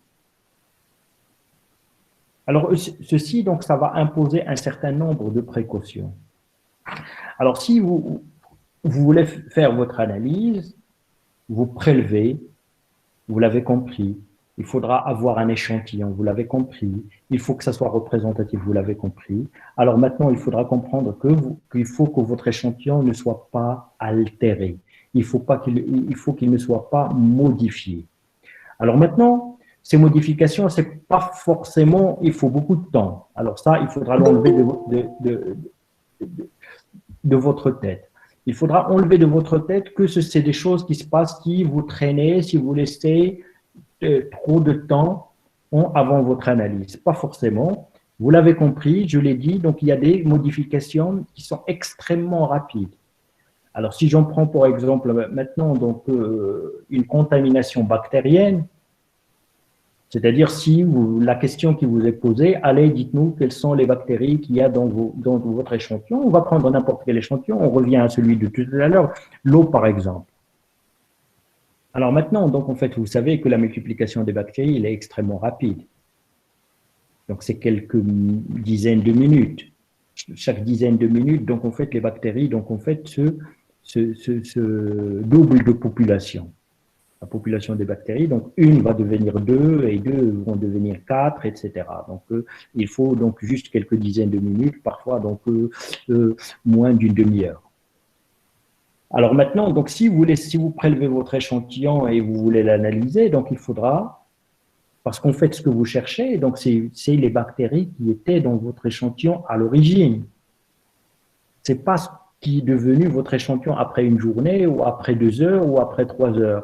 Alors ceci, donc, ça va imposer un certain nombre de précautions. Alors, si vous voulez faire votre analyse, vous prélevez, vous l'avez compris, il faudra avoir un échantillon, vous l'avez compris, il faut que ça soit représentatif, vous l'avez compris. Alors maintenant, il faudra comprendre qu'il faut que votre échantillon ne soit pas altéré, il faut qu'il ne soit pas modifié. Alors maintenant, ces modifications, c'est pas forcément, il faut beaucoup de temps. Alors ça, il faudra l'enlever de votre tête. Il faudra enlever de votre tête que c'est des choses qui se passent si vous traînez, si vous laissez trop de temps avant votre analyse. Pas forcément. Vous l'avez compris, je l'ai dit, donc il y a des modifications qui sont extrêmement rapides. Alors si j'en prends pour exemple maintenant donc, une contamination bactérienne, c'est-à-dire si la question qui vous est posée, allez, dites-nous quelles sont les bactéries qu'il y a dans votre échantillon. On va prendre n'importe quel échantillon, on revient à celui de tout à l'heure, l'eau par exemple. Alors maintenant, donc en fait, vous savez que la multiplication des bactéries, elle est extrêmement rapide. Donc c'est quelques dizaines de minutes. Chaque dizaine de minutes, donc en fait, les bactéries, donc en fait, se doublent de population. La population des bactéries, donc une va devenir 2 et 2 vont devenir 4, etc. Donc il faut donc juste quelques dizaines de minutes, parfois donc moins d'une demi-heure. Alors maintenant, donc si vous prélevez votre échantillon et vous voulez l'analyser, donc il faudra, parce qu'en fait ce que vous cherchez, donc c'est les bactéries qui étaient dans votre échantillon à l'origine. C'est pas ce qui est devenu votre échantillon après une journée ou après 2 heures ou après 3 heures.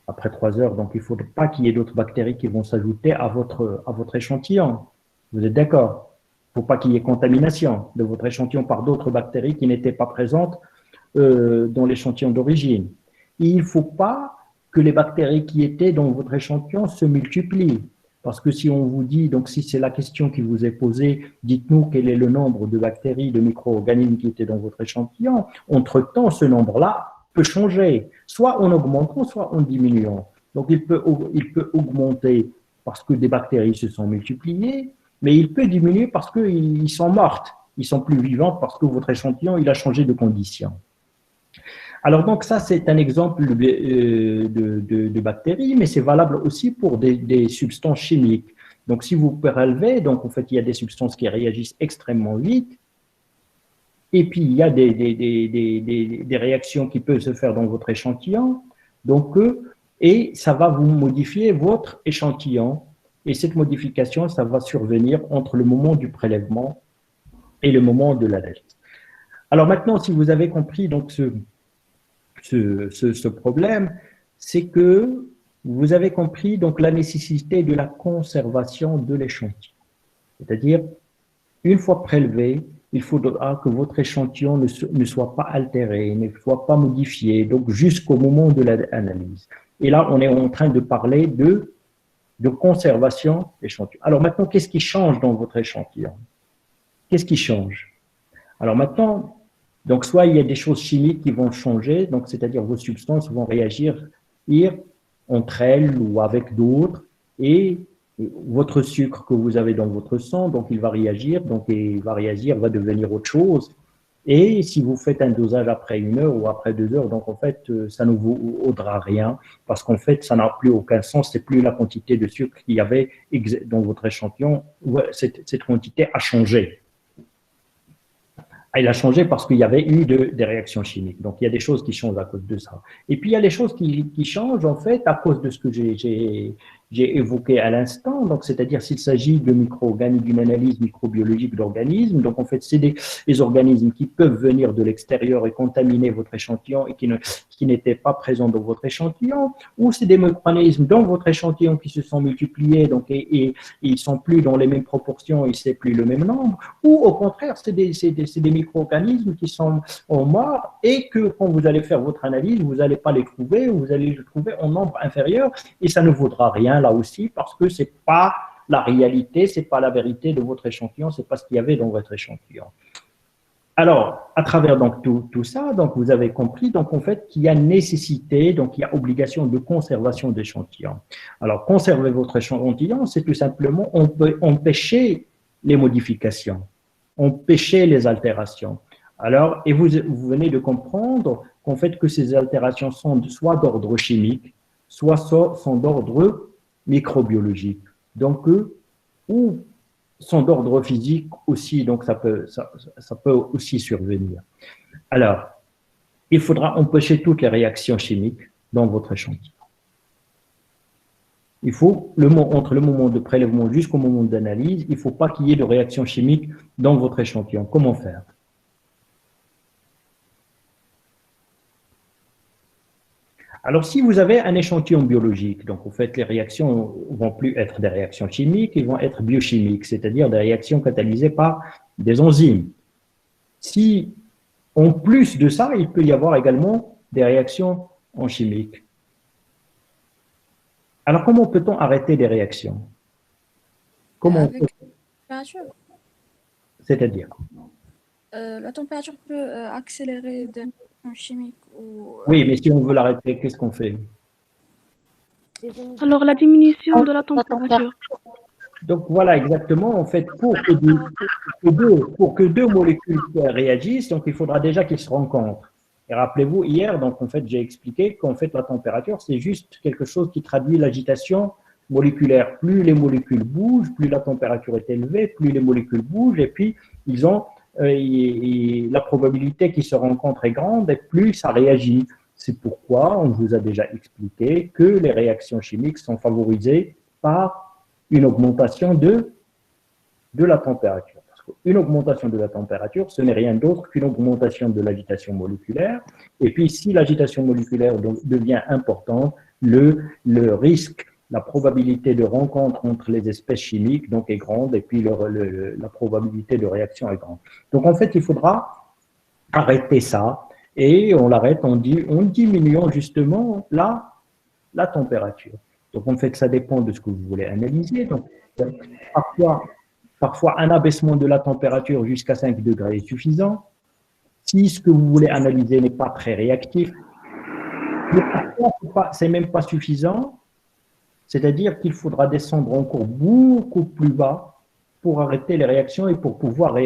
Après 3 heures, donc il ne faudrait pas qu'il y ait d'autres bactéries qui vont s'ajouter à votre échantillon. Vous êtes d'accord? faut pas qu'il y ait contamination de votre échantillon par d'autres bactéries qui n'étaient pas présentes dans l'échantillon d'origine. Il ne faut pas que les bactéries qui étaient dans votre échantillon se multiplient. Parce que si on vous dit, donc si c'est la question qui vous est posée, dites-nous quel est le nombre de bactéries, de micro-organismes qui étaient dans votre échantillon, entre-temps, ce nombre-là peut changer, soit en augmentant, soit en diminuant. Donc il peut augmenter parce que des bactéries se sont multipliées, mais il peut diminuer parce qu'ils sont mortes, ils sont plus vivants parce que votre échantillon il a changé de condition. Alors donc ça c'est un exemple de bactéries, mais c'est valable aussi pour des substances chimiques. Donc si vous prélevez, donc en fait il y a des substances qui réagissent extrêmement vite, et puis il y a des réactions qui peuvent se faire dans votre échantillon, donc et ça va vous modifier votre échantillon, et cette modification ça va survenir entre le moment du prélèvement et le moment de l'analyse. Alors maintenant si vous avez compris donc ce problème, c'est que vous avez compris donc la nécessité de la conservation de l'échantillon. C'est-à-dire, une fois prélevé, il faudra que votre échantillon ne soit pas altéré, ne soit pas modifié, donc jusqu'au moment de l'analyse. Et là, on est en train de parler de conservation d'échantillon. Alors maintenant, qu'est-ce qui change dans votre échantillon? Qu'est-ce qui change? Alors maintenant, donc, soit il y a des choses chimiques qui vont changer, donc c'est-à-dire vos substances vont réagir entre elles ou avec d'autres, et votre sucre que vous avez dans votre sang, donc il va réagir, va devenir autre chose. Et si vous faites un dosage après 1 heure ou après 2 heures, donc en fait, ça ne vous vaudra rien, parce qu'en fait, ça n'a plus aucun sens, c'est plus la quantité de sucre qu'il y avait dans votre échantillon, cette quantité a changé. Il a changé parce qu'il y avait eu des réactions chimiques. Donc, il y a des choses qui changent à cause de ça. Et puis, il y a des choses qui changent, en fait, à cause de ce que j'ai évoqué à l'instant. Donc, c'est-à-dire s'il s'agit de micro-organismes, d'une analyse microbiologique d'organismes. Donc, en fait, c'est des organismes qui peuvent venir de l'extérieur et contaminer votre échantillon et qui n'étaient pas présents dans votre échantillon. Ou c'est des micro-organismes dans votre échantillon qui se sont multipliés donc, et ils ne sont plus dans les mêmes proportions et c'est plus le même nombre. Ou au contraire, c'est des micro-organismes qui sont morts et que quand vous allez faire votre analyse, vous n'allez pas les trouver, ou vous allez les trouver en nombre inférieur et ça ne vaudra rien là aussi parce que ce n'est pas la réalité, ce n'est pas la vérité de votre échantillon, ce n'est pas ce qu'il y avait dans votre échantillon. Alors, à travers donc tout ça, donc vous avez compris donc en fait qu'il y a nécessité, donc il y a obligation de conservation d'échantillon. Alors, conserver votre échantillon, c'est tout simplement empêcher les modifications, empêcher les altérations. Alors, et vous venez de comprendre qu'en fait que ces altérations sont soit d'ordre chimique, soit sont d'ordre microbiologique. Donc, ou sont d'ordre physique aussi, donc ça peut aussi survenir. Alors, il faudra empêcher toutes les réactions chimiques dans votre échantillon. Il faut, entre le moment de prélèvement jusqu'au moment d'analyse, il ne faut pas qu'il y ait de réaction chimique dans votre échantillon. Comment faire? Alors, si vous avez un échantillon biologique, donc en fait, les réactions ne vont plus être des réactions chimiques, ils vont être biochimiques, c'est-à-dire des réactions catalysées par des enzymes. Si, en plus de ça, il peut y avoir également des réactions en chimique. Alors, comment peut-on arrêter des réactions? Comment Avec la température. C'est-à-dire? La température peut accélérer des réactions chimiques. Oui, mais si on veut l'arrêter, qu'est-ce qu'on fait? Alors, la diminution de la température. Donc, voilà, exactement. En fait, pour que deux molécules réagissent, donc il faudra déjà qu'ils se rencontrent. Et rappelez-vous, hier, donc en fait, j'ai expliqué qu'en fait, la température, c'est juste quelque chose qui traduit l'agitation moléculaire. Plus les molécules bougent, plus la température est élevée, plus les molécules bougent, et puis ils ont la probabilité qu'ils se rencontrent est grande, et plus ça réagit. C'est pourquoi on vous a déjà expliqué que les réactions chimiques sont favorisées par une augmentation de la température. Une augmentation de la température, ce n'est rien d'autre qu'une augmentation de l'agitation moléculaire. Et puis, si l'agitation moléculaire devient importante, le risque la probabilité de rencontre entre les espèces chimiques donc, est grande et puis la probabilité de réaction est grande. Donc en fait, il faudra arrêter ça et on l'arrête en diminuant justement la température. Donc en fait, ça dépend de ce que vous voulez analyser. Donc, parfois, un abaissement de la température jusqu'à 5 degrés est suffisant. Si ce que vous voulez analyser n'est pas très réactif, mais parfois, c'est même pas suffisant. C'est-à-dire qu'il faudra descendre encore beaucoup plus bas pour arrêter les réactions et pour pouvoir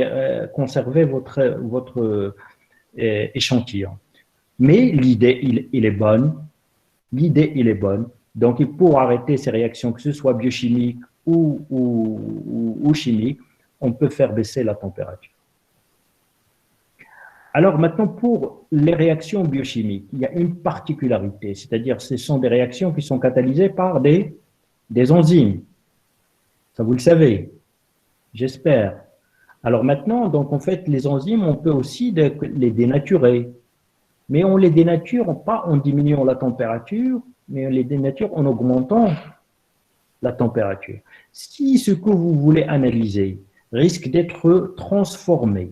conserver votre échantillon. Mais l'idée, il est bonne. L'idée, il est bonne. Donc, pour arrêter ces réactions, que ce soit biochimiques ou chimiques, on peut faire baisser la température. Alors maintenant, pour les réactions biochimiques, il y a une particularité, c'est-à-dire ce sont des réactions qui sont catalysées par des enzymes. Ça, vous le savez, j'espère. Alors maintenant, donc en fait, les enzymes, on peut aussi les dénaturer. Mais on les dénature pas en diminuant la température, mais on les dénature en augmentant la température. Si ce que vous voulez analyser risque d'être transformé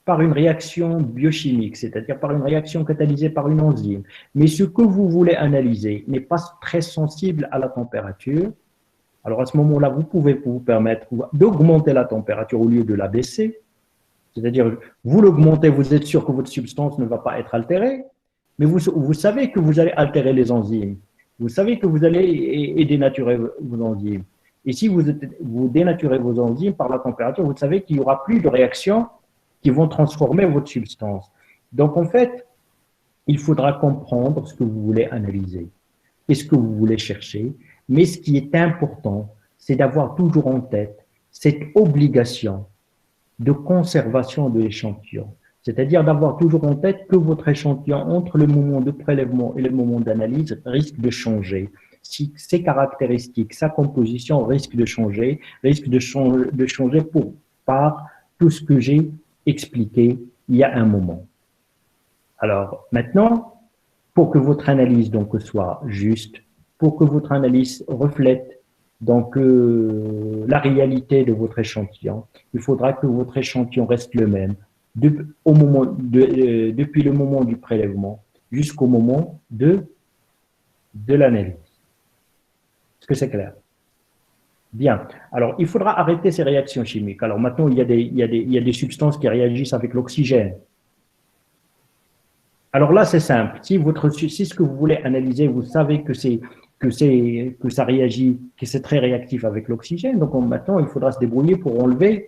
par une réaction biochimique, c'est-à-dire par une réaction catalysée par une enzyme, mais ce que vous voulez analyser n'est pas très sensible à la température, alors à ce moment-là, vous pouvez vous permettre d'augmenter la température au lieu de la baisser, c'est-à-dire vous l'augmentez, vous êtes sûr que votre substance ne va pas être altérée, mais vous savez que vous allez altérer les enzymes, vous savez que vous allez dénaturer vos enzymes. Et si vous dénaturez vos enzymes par la température, vous savez qu'il n'y aura plus de réactions qui vont transformer votre substance. Donc, en fait, il faudra comprendre ce que vous voulez analyser et ce que vous voulez chercher. Mais ce qui est important, c'est d'avoir toujours en tête cette obligation de conservation de l'échantillon. C'est-à-dire d'avoir toujours en tête que votre échantillon, entre le moment de prélèvement et le moment d'analyse, risque de changer. Si ses caractéristiques, sa composition risque de changer par tout ce que j'ai expliqué il y a un moment. Alors maintenant, pour que votre analyse donc soit juste, pour que votre analyse reflète donc la réalité de votre échantillon, il faudra que votre échantillon reste le même depuis le moment du prélèvement jusqu'au moment de l'analyse. Est-ce que c'est clair? Bien. Alors, il faudra arrêter ces réactions chimiques. Alors maintenant, il y a des substances qui réagissent avec l'oxygène. Alors là, c'est simple. Si ce que vous voulez analyser, vous savez que ça réagit, que c'est très réactif avec l'oxygène, donc maintenant, il faudra se débrouiller pour enlever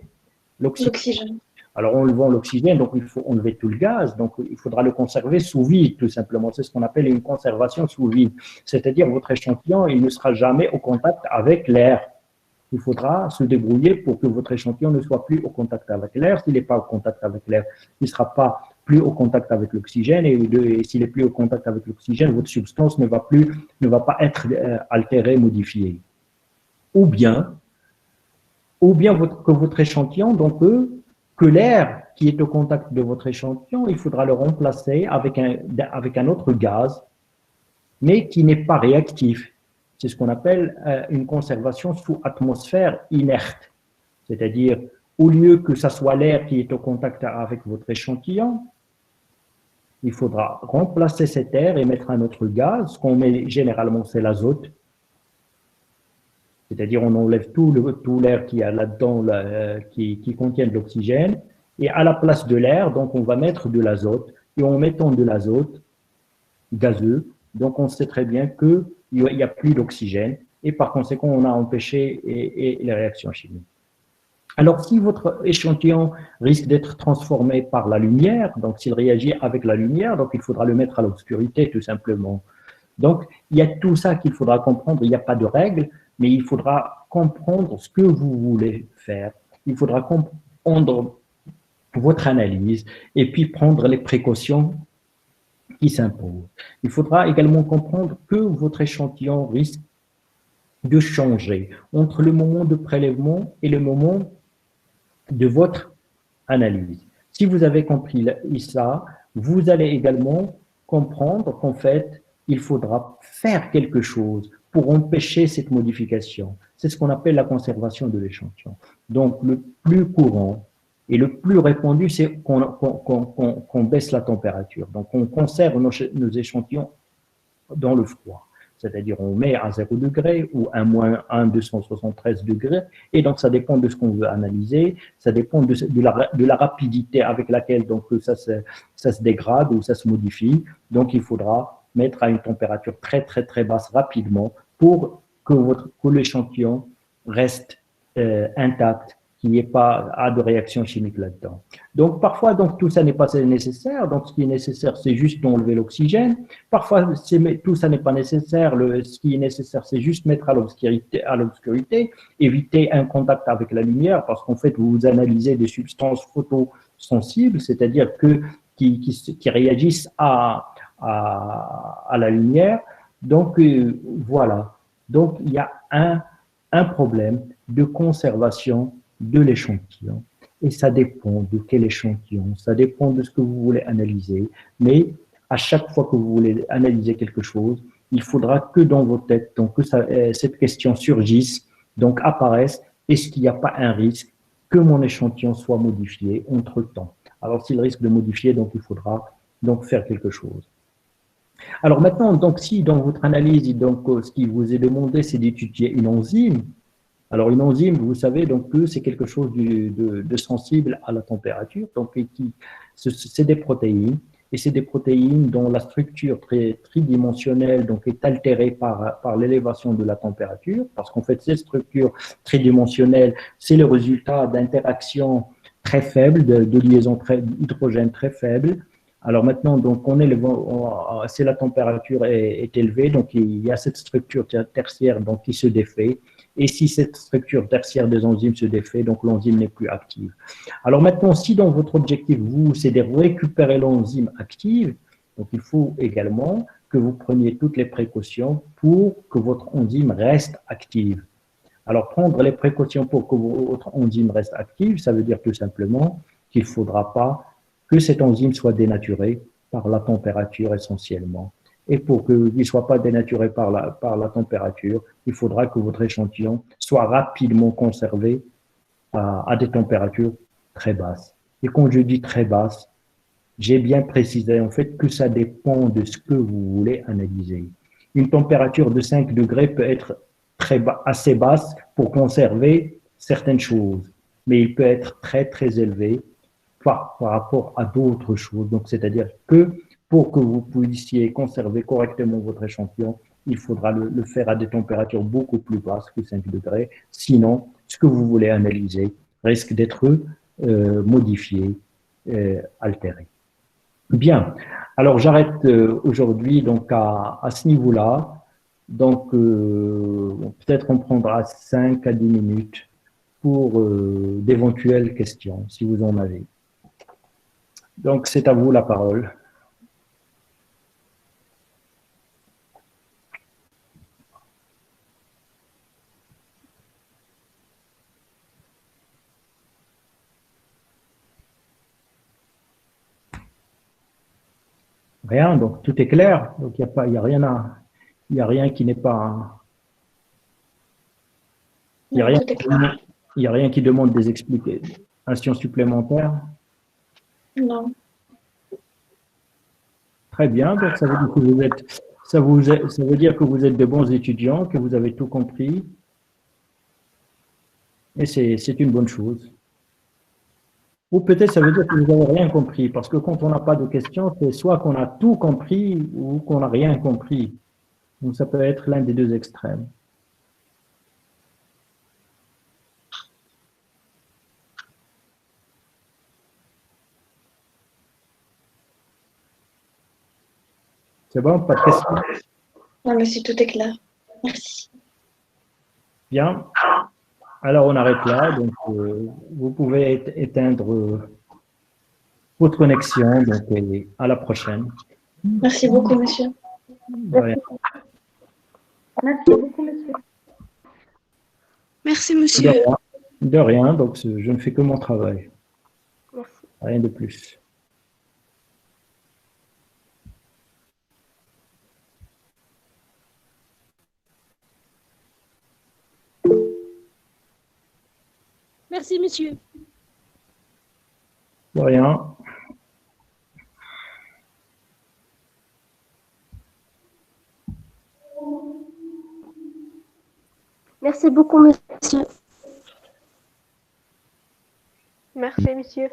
l'oxygène. Alors, en enlevant l'oxygène, donc il faut enlever tout le gaz, donc il faudra le conserver sous vide, tout simplement. C'est ce qu'on appelle une conservation sous vide. C'est-à-dire, votre échantillon, il ne sera jamais au contact avec l'air. Il faudra se débrouiller pour que votre échantillon ne soit plus au contact avec l'air. S'il n'est pas au contact avec l'air, il ne sera pas plus au contact avec l'oxygène. Et s'il n'est plus au contact avec l'oxygène, votre substance ne va pas être altérée, modifiée. Ou bien que votre échantillon, donc que l'air qui est au contact de votre échantillon, il faudra le remplacer avec un autre gaz, mais qui n'est pas réactif. C'est ce qu'on appelle une conservation sous atmosphère inerte. C'est-à-dire, au lieu que ce soit l'air qui est au contact avec votre échantillon, il faudra remplacer cet air et mettre un autre gaz. Ce qu'on met généralement, c'est l'azote. C'est-à-dire, on enlève tout l'air qu'il y a là-dedans qui contient de l'oxygène. Et à la place de l'air, donc, on va mettre de l'azote. Et en mettant de l'azote gazeux, donc on sait très bien qu'il n'y a plus d'oxygène. Et par conséquent, on a empêché les réactions chimiques. Alors, si votre échantillon risque d'être transformé par la lumière, donc s'il réagit avec la lumière, donc il faudra le mettre à l'obscurité, tout simplement. Donc, il y a tout ça qu'il faudra comprendre. Il n'y a pas de règle, mais il faudra comprendre ce que vous voulez faire. Il faudra comprendre votre analyse et puis prendre les précautions qui s'imposent. Il faudra également comprendre que votre échantillon risque de changer entre le moment de prélèvement et le moment de votre analyse. Si vous avez compris ça, vous allez également comprendre qu'en fait, il faudra faire quelque chose pour empêcher cette modification. C'est ce qu'on appelle la conservation de l'échantillon. Donc, le plus courant et le plus répandu, c'est qu'on baisse la température. Donc, on conserve nos échantillons dans le froid. C'est-à-dire, on met à 0 degré ou à moins 1 273 degrés. Et donc, ça dépend de ce qu'on veut analyser. Ça dépend de la rapidité avec laquelle donc, ça se dégrade ou ça se modifie. Donc, il faudra mettre à une température très, très, très basse rapidement pour que l'échantillon reste intact, qu'il n'y ait pas de réaction chimique là-dedans. Donc, parfois, donc, tout ça n'est pas nécessaire. Donc, ce qui est nécessaire, c'est juste d'enlever l'oxygène. Parfois, tout ça n'est pas nécessaire. Ce qui est nécessaire, c'est juste mettre à l'obscurité, éviter un contact avec la lumière, parce qu'en fait, vous analysez des substances photosensibles, c'est-à-dire qui réagissent à la lumière. Donc, voilà. Donc, il y a un problème de conservation de l'échantillon. Et ça dépend de quel échantillon, ça dépend de ce que vous voulez analyser. Mais à chaque fois que vous voulez analyser quelque chose, il faudra que dans vos têtes, donc que cette question surgisse, donc apparaisse, est-ce qu'il n'y a pas un risque que mon échantillon soit modifié entre-temps? Alors, s'il risque de modifier, donc il faudra donc faire quelque chose. Alors maintenant, donc si dans votre analyse, donc ce qui vous est demandé, c'est d'étudier une enzyme. Alors une enzyme, vous savez donc que c'est quelque chose de sensible à la température. Donc c'est des protéines, et c'est des protéines dont la structure tridimensionnelle donc est altérée par l'élévation de la température, parce qu'en fait ces structures tridimensionnelles, c'est le résultat d'interactions très faibles, de liaisons hydrogène très faibles. Alors maintenant, donc si la température est élevée, donc il y a cette structure tertiaire donc, qui se défait. Et si cette structure tertiaire des enzymes se défait, donc l'enzyme n'est plus active. Alors maintenant, si dans votre objectif, c'est de récupérer l'enzyme active, donc il faut également que vous preniez toutes les précautions pour que votre enzyme reste active. Alors prendre les précautions pour que votre enzyme reste active, ça veut dire tout simplement qu'il ne faudra pas que cette enzyme soit dénaturée par la température essentiellement. Et pour qu'il ne soit pas dénaturé par la température, il faudra que votre échantillon soit rapidement conservé à des températures très basses. Et quand je dis très basses, j'ai bien précisé en fait que ça dépend de ce que vous voulez analyser. Une température de 5 degrés peut être assez basse pour conserver certaines choses, mais il peut être très très élevé par rapport à d'autres choses. Donc, c'est-à-dire que pour que vous puissiez conserver correctement votre échantillon, il faudra le faire à des températures beaucoup plus basses que 5 degrés. Sinon, ce que vous voulez analyser risque d'être modifié, altéré. Bien. Alors, j'arrête aujourd'hui donc à ce niveau-là. Donc, peut-être on prendra 5 à 10 minutes pour d'éventuelles questions, si vous en avez. Donc, c'est à vous la parole. Rien, donc tout est clair. Donc, il n'y a rien qui n'est pas... Il n'y a rien qui demande des explications supplémentaires. Non. Très bien, donc ça veut dire que vous êtes de bons étudiants, que vous avez tout compris. Et c'est une bonne chose. Ou peut-être ça veut dire que vous n'avez rien compris, parce que quand on n'a pas de questions, c'est soit qu'on a tout compris ou qu'on n'a rien compris. Donc ça peut être l'un des deux extrêmes. C'est bon, pas de questions? Non, mais si tout est clair. Merci. Bien. Alors, on arrête là. Donc, vous pouvez éteindre votre connexion. Donc, et à la prochaine. Merci beaucoup, monsieur. De rien. Merci beaucoup, monsieur. Merci, monsieur. De rien. Donc, je ne fais que mon travail. Merci. Rien de plus. Merci, monsieur. De rien. Merci beaucoup, monsieur. Merci, monsieur.